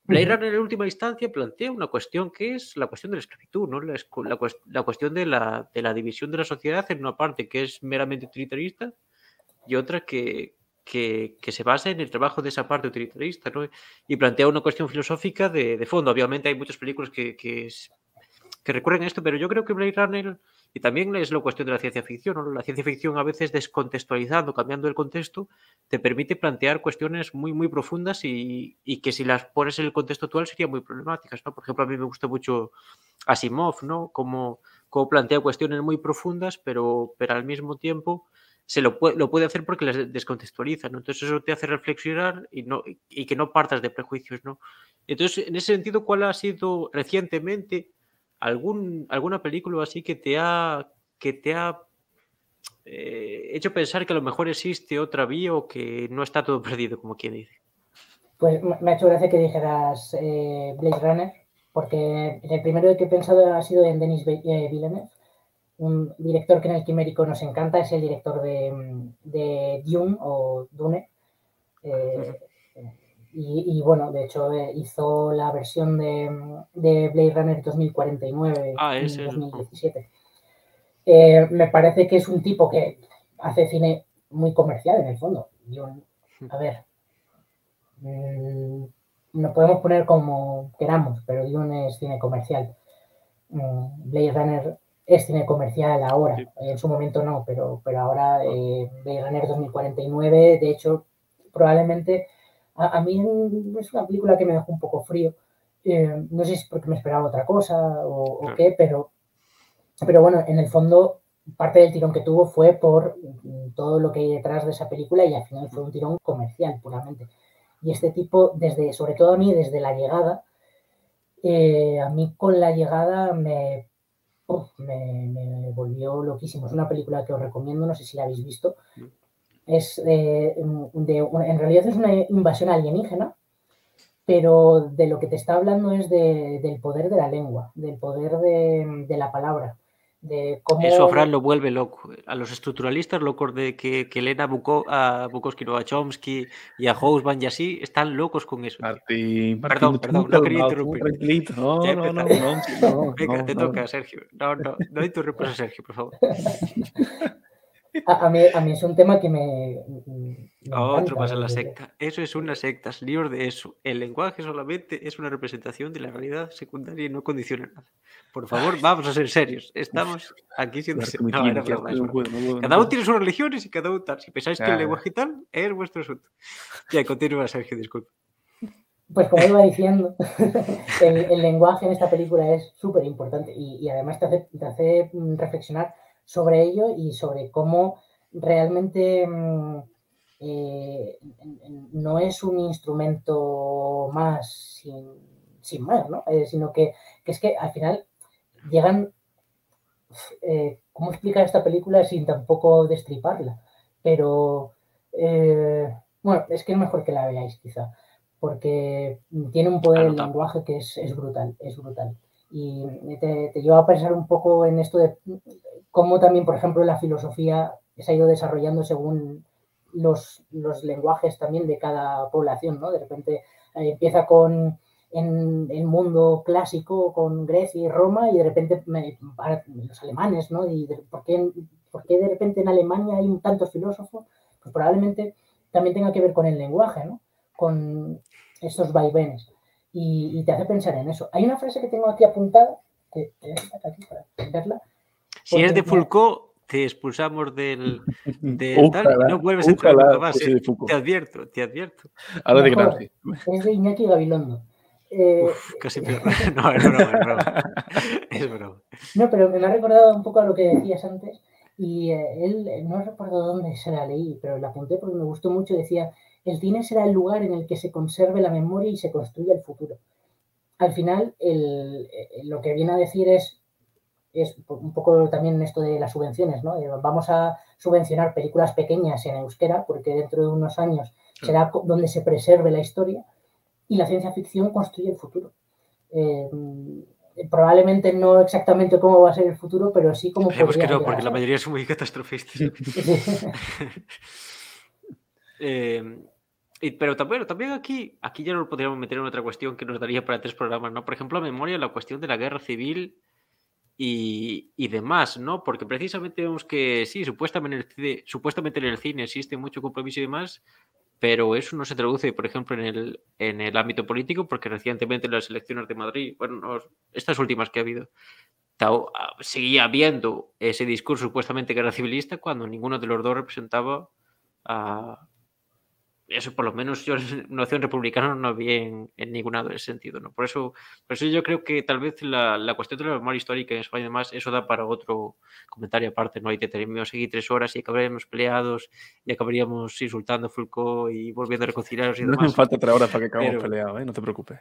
S1: Blade Runner en última instancia plantea una cuestión que es la cuestión de la esclavitud, ¿no? La cuestión de la división de la sociedad en una parte que es meramente utilitarista y otra que se basa en el trabajo de esa parte utilitarista, ¿no? Y plantea una cuestión filosófica de fondo. Obviamente hay muchas películas que recurren a esto, pero yo creo que Blade Runner, y también es la cuestión de la ciencia ficción, ¿no? La ciencia ficción a veces descontextualizando, cambiando el contexto, te permite plantear cuestiones muy, muy profundas y que si las pones en el contexto actual serían muy problemáticas, ¿no? Por ejemplo, a mí me gusta mucho Asimov, ¿no? Como plantea cuestiones muy profundas, pero al mismo tiempo lo puede hacer porque las descontextualiza, ¿no? Entonces eso te hace reflexionar y que no partas de prejuicios, ¿no? Entonces, en ese sentido, ¿cuál ha sido recientemente alguna película así que te ha hecho pensar que a lo mejor existe otra vía o que no está todo perdido, como quien dice?
S2: Pues me ha hecho gracia que dijeras Blade Runner, porque el primero que he pensado ha sido en Denis Villeneuve, un director que en el Quimérico nos encanta, es el director de Dune o Dune. Y bueno, de hecho hizo la versión de Blade Runner 2049
S1: Es
S2: en
S1: el...
S2: 2017. Me parece que es un tipo que hace cine muy comercial en el fondo. A ver, nos podemos poner como queramos, pero Dune es cine comercial. Blade Runner es cine comercial ahora,
S1: Sí.
S2: en su momento no, pero ahora Blade Runner 2049, de hecho, probablemente a mí es una película que me dejó un poco frío. No sé si es porque me esperaba otra cosa o
S1: Claro.
S2: qué, pero bueno, en el fondo, parte del tirón que tuvo fue por todo lo que hay detrás de esa película y al final fue un tirón comercial puramente. Y este tipo, sobre todo a mí, desde la llegada, a mí con la llegada me volvió loquísimo. Es una película que os recomiendo, no sé si la habéis visto. Es en realidad es una invasión alienígena, pero de lo que te está hablando es del poder de la lengua, del poder de la palabra, de cómo...
S1: Eso a Fran lo vuelve loco. A los estructuralistas locos de que leen a Bukowski, no, a Chomsky y a Hobsbawm y así, están locos con eso.
S4: Martín,
S1: Perdón,
S4: tú
S1: no quería
S4: calmado, tú
S1: interrumpir.
S4: tranquilito.
S1: Ya
S4: No,
S1: empezamos. Venga, te
S4: no.
S1: toca, Sergio. No interrumpas a Sergio, por favor.
S2: A mí es un tema que me
S1: Otro
S2: encanta.
S1: más en la secta. Eso es una secta, libros de eso. El lenguaje solamente es una representación de la realidad secundaria y no condiciona nada. Por favor, vamos a ser serios. Estamos aquí siendo serios. No, era broma, es broma. Cada uno tiene sus religiones y cada uno tal. Si pensáis que el lenguaje tal es vuestro asunto. Ya, continúa, Sergio, disculpe.
S2: Pues como iba diciendo, el lenguaje en esta película es súper importante y además te hace reflexionar sobre ello y sobre cómo realmente no es un instrumento más sin más, ¿no? Sino que es que al final llegan... ¿cómo explicar esta película sin tampoco destriparla? Pero bueno, es que es mejor que la veáis quizá, porque tiene un poder el lenguaje que es brutal, es brutal. Y te lleva a pensar un poco en esto de cómo también, por ejemplo, la filosofía se ha ido desarrollando según los lenguajes también de cada población, ¿no? De repente empieza en el mundo clásico con Grecia y Roma y de repente los alemanes, ¿no? Y ¿por qué de repente en Alemania hay tantos filósofos? Pues probablemente también tenga que ver con el lenguaje, ¿no? Con estos vaivenes. Y te hace pensar en eso. Hay una frase que tengo aquí apuntada, que aquí para verla.
S1: Si es de Foucault, te expulsamos del tal y no vuelves a entrar nunca más. Te advierto.
S4: Ahora de
S2: Mejor,
S4: que
S2: es de Iñaki Gabilondo.
S1: Casi peor. No, es broma. Es broma.
S2: No, pero me ha recordado un poco a lo que decías antes y él, no recuerdo dónde se la leí, pero la apunté porque me gustó mucho, decía, el cine será el lugar en el que se conserve la memoria y se construya el futuro. Al final, lo que viene a decir es un poco también esto de las subvenciones, ¿no? Vamos a subvencionar películas pequeñas en euskera porque dentro de unos años será donde se preserve la historia y la ciencia ficción construye el futuro. Probablemente no exactamente cómo va a ser el futuro, pero sí cómo podría
S1: que no, porque la mayoría son muy catastrofistas. Pero también aquí ya nos podríamos meter en otra cuestión que nos daría para 3 programas, ¿no? Por ejemplo, a memoria, la cuestión de la guerra civil y demás, ¿no? Porque precisamente vemos que sí, supuestamente en el cine existe mucho compromiso y demás, pero eso no se traduce, por ejemplo, en el ámbito político, porque recientemente en las elecciones de Madrid, bueno, estas últimas que ha habido, seguía habiendo ese discurso supuestamente guerra civilista cuando ninguno de los dos representaba a... Eso, por lo menos yo en Opción Republicana no vi en ningún lado de ese sentido, ¿no? Por eso yo creo que tal vez la cuestión de la memoria histórica en España y demás, eso da para otro comentario aparte, ¿no? Y te terminamos seguir 3 horas y acabaríamos peleados y acabaríamos insultando a Foucault y volviendo a reconciliarnos y demás.
S4: No me falta 3 horas para que acabemos peleados, ¿eh? No te preocupes.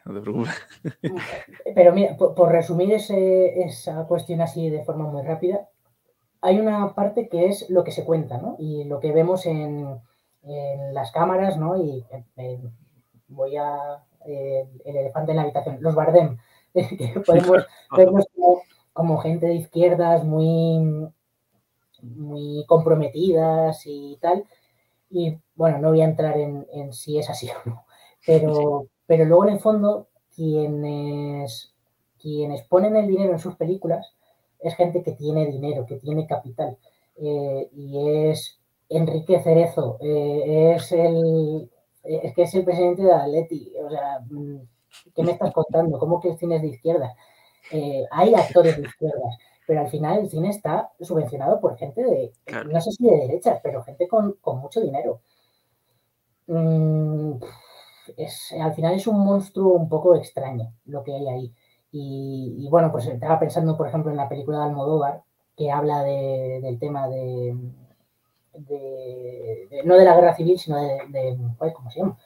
S2: Pero mira, por resumir esa cuestión así de forma muy rápida, hay una parte que es lo que se cuenta, ¿no? Y lo que vemos en las cámaras, ¿no? Y voy a el elefante en la habitación, los Bardem, que podemos verlos como gente de izquierdas muy comprometidas y tal. Y bueno, no voy a entrar en si es así o no, pero luego en el fondo quienes ponen el dinero en sus películas es gente que tiene dinero, que tiene capital, y es Enrique Cerezo, es es que es el presidente de Atleti, o sea, ¿qué me estás contando? ¿Cómo que el cine es de izquierda? Hay actores de izquierdas, pero al final el cine está subvencionado por gente de,
S1: Claro.
S2: no sé si de derechas, pero gente con mucho dinero. Al final es un monstruo un poco extraño lo que hay ahí. Y bueno, pues estaba pensando, por ejemplo, en la película de Almodóvar, que habla del tema no de la guerra civil, sino ¿cómo se llama?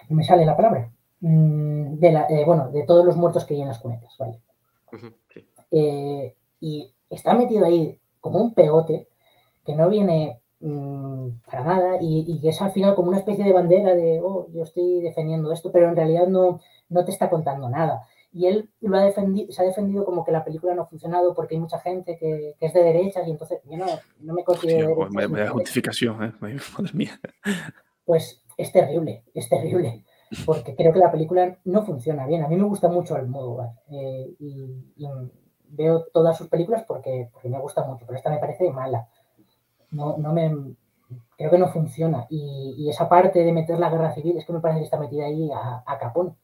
S2: No me sale la palabra. De todos los muertos que hay en las cunetas, ¿vale?
S1: Sí.
S2: Y está metido ahí como un pegote que no viene para nada y que es al final como una especie de bandera de, oh, yo estoy defendiendo esto, pero en realidad no te está contando nada. Y él se ha defendido como que la película no ha funcionado porque hay mucha gente que es de derechas y entonces yo no me considero de derechas.
S4: Vaya justificación, madre mía.
S2: Pues es terrible, porque creo que la película no funciona bien. A mí me gusta mucho Almodóvar y veo todas sus películas porque me gusta mucho, pero esta me parece mala. Creo que no funciona. Y esa parte de meter la guerra civil es que me parece que está metida ahí a capón.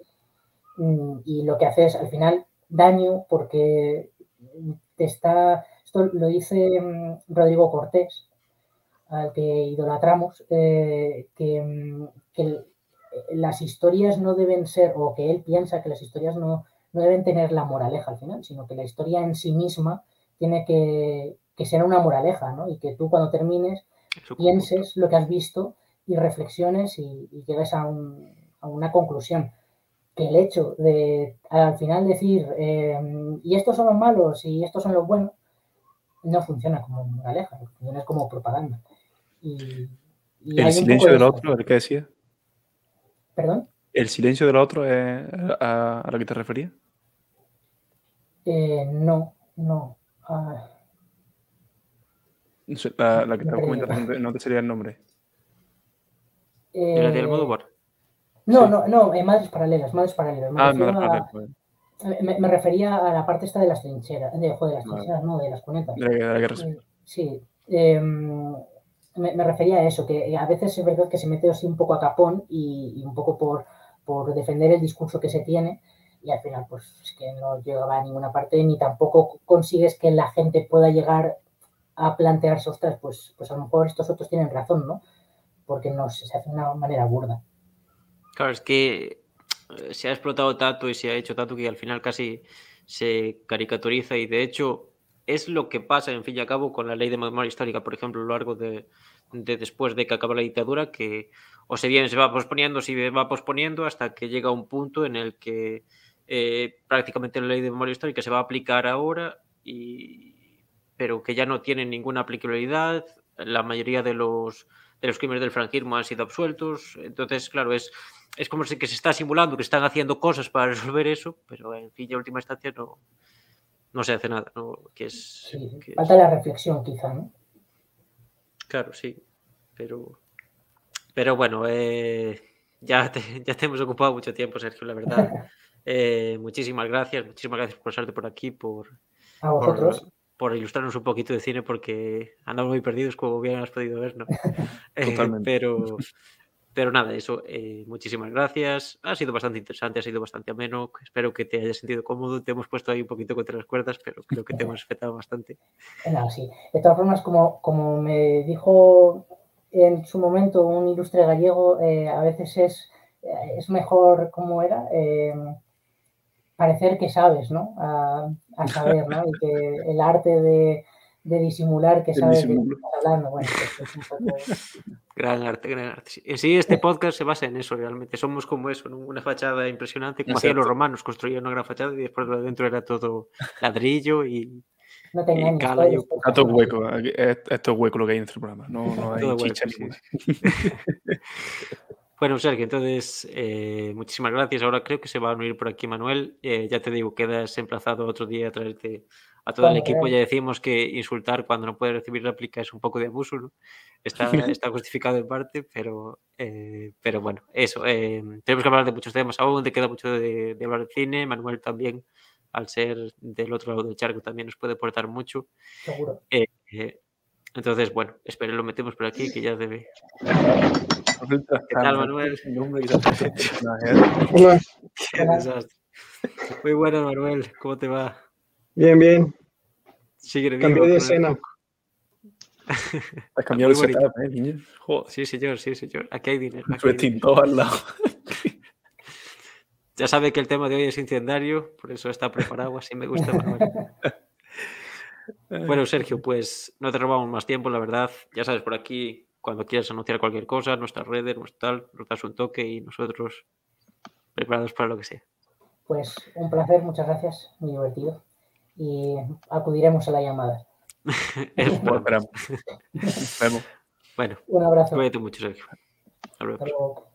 S2: Y lo que hace es, al final, daño porque esto lo dice Rodrigo Cortés, al que idolatramos, que las historias no deben ser, o que él piensa que las historias no deben tener la moraleja al final, sino que la historia en sí misma tiene que ser una moraleja, ¿no? Y que tú cuando termines pienses lo que has visto y reflexiones y llegues a una conclusión. Que el hecho de al final decir y estos son los malos y estos son los buenos no funciona como moraleja, funciona como propaganda. Y
S4: ¿El silencio del otro, el que decía?
S2: ¿Perdón?
S4: ¿El silencio del otro es a lo que te referías?
S2: No.
S4: La que estaba comentando no te sería el nombre.
S1: ¿La de Almodóvar?
S2: No, Madres Paralelas. Me refería a la parte esta de las trincheras. De las cunetas.
S4: De la guerra civil.
S2: Sí. Me refería a eso, que a veces es verdad que se mete así un poco a capón y un poco por defender el discurso que se tiene y al final pues es que no llegaba a ninguna parte ni tampoco consigues que la gente pueda llegar a plantearse, ostras, pues a lo mejor estos otros tienen razón, ¿no? Porque se hace de una manera burda.
S1: Claro, es que se ha explotado tanto y se ha hecho tanto que al final casi se caricaturiza y de hecho es lo que pasa, en fin y al cabo, con la ley de memoria histórica, por ejemplo, a lo largo de después de que acaba la dictadura, que o se va posponiendo hasta que llega un punto en el que prácticamente la ley de memoria histórica se va a aplicar ahora, pero que ya no tiene ninguna aplicabilidad. La mayoría de los crímenes del franquismo han sido absueltos. Entonces, claro, es como si que se está simulando que están haciendo cosas para resolver eso, pero en fin, en última instancia no se hace nada, ¿no?
S2: Falta la reflexión, quizá, ¿no?
S1: Claro, sí, pero bueno, ya te hemos ocupado mucho tiempo, Sergio, la verdad. Muchísimas gracias por pasarte por aquí,
S2: a vosotros.
S1: Por ilustrarnos un poquito de cine, porque andamos muy perdidos, como bien has podido ver, ¿no?
S4: Totalmente.
S1: Pero nada, eso, muchísimas gracias. Ha sido bastante interesante, ha sido bastante ameno. Espero que te hayas sentido cómodo. Te hemos puesto ahí un poquito contra las cuerdas, pero creo que te hemos respetado bastante.
S2: No, sí. De todas formas, como me dijo en su momento un ilustre gallego, a veces es mejor, ¿cómo era? Parecer que sabes, ¿no? A saber, ¿no? Y que el arte de disimular que sabes de qué estás hablando, bueno, pues es un poco...
S1: Gran arte. Sí, este podcast se basa en eso realmente. Somos como eso, ¿no? Una fachada impresionante, como hacían los romanos, construían una gran fachada y después lo de dentro era todo ladrillo y...
S2: No te engañes,
S1: cala y
S4: está todo hueco. Esto es hueco lo que hay en este programa. No hay chicha ninguna.
S1: Bueno, Sergio, entonces, muchísimas gracias. Ahora creo que se va a unir por aquí Manuel. Ya te digo, quedas emplazado otro día a traerte a todo el equipo. Ya decimos que insultar cuando no puedes recibir réplica es un poco de abuso, ¿no? Está justificado en parte, pero bueno, eso. Tenemos que hablar de muchos temas aún, te queda mucho de hablar de cine. Manuel también, al ser del otro lado del charco, también nos puede aportar mucho.
S2: Seguro.
S1: Entonces, bueno, lo metemos por aquí, que ya debe... ¿Qué tal, Manuel?
S5: Hola,
S1: Qué desastre. Muy bueno, Manuel. ¿Cómo te va?
S5: bien, bien.
S1: Sigue vivo.
S5: Cambié de
S1: con el
S5: escena.
S1: foco.
S4: Has cambiado
S1: Muy
S4: el
S1: bonito.
S4: setup, niño. Joder.
S1: Sí, señor, sí, señor. Aquí hay dinero. aquí
S4: Su
S1: hay dinero.
S4: extintor al lado.
S1: Ya sabe que el tema de hoy es incendiario, por eso está preparado. Así me gusta, Manuel. Bueno, Sergio, pues no te robamos más tiempo, la verdad. Ya sabes, por aquí, cuando quieras anunciar cualquier cosa, nuestras redes, nuestro tal, nos das un toque y nosotros preparados para lo que sea.
S2: Pues un placer, muchas gracias, muy divertido. Y acudiremos a la llamada.
S1: Esperamos.
S4: Esperamos. Nos vemos.
S1: Bueno,
S2: Un abrazo.
S1: cuídate mucho, Sergio. Hasta luego.
S2: Hasta luego.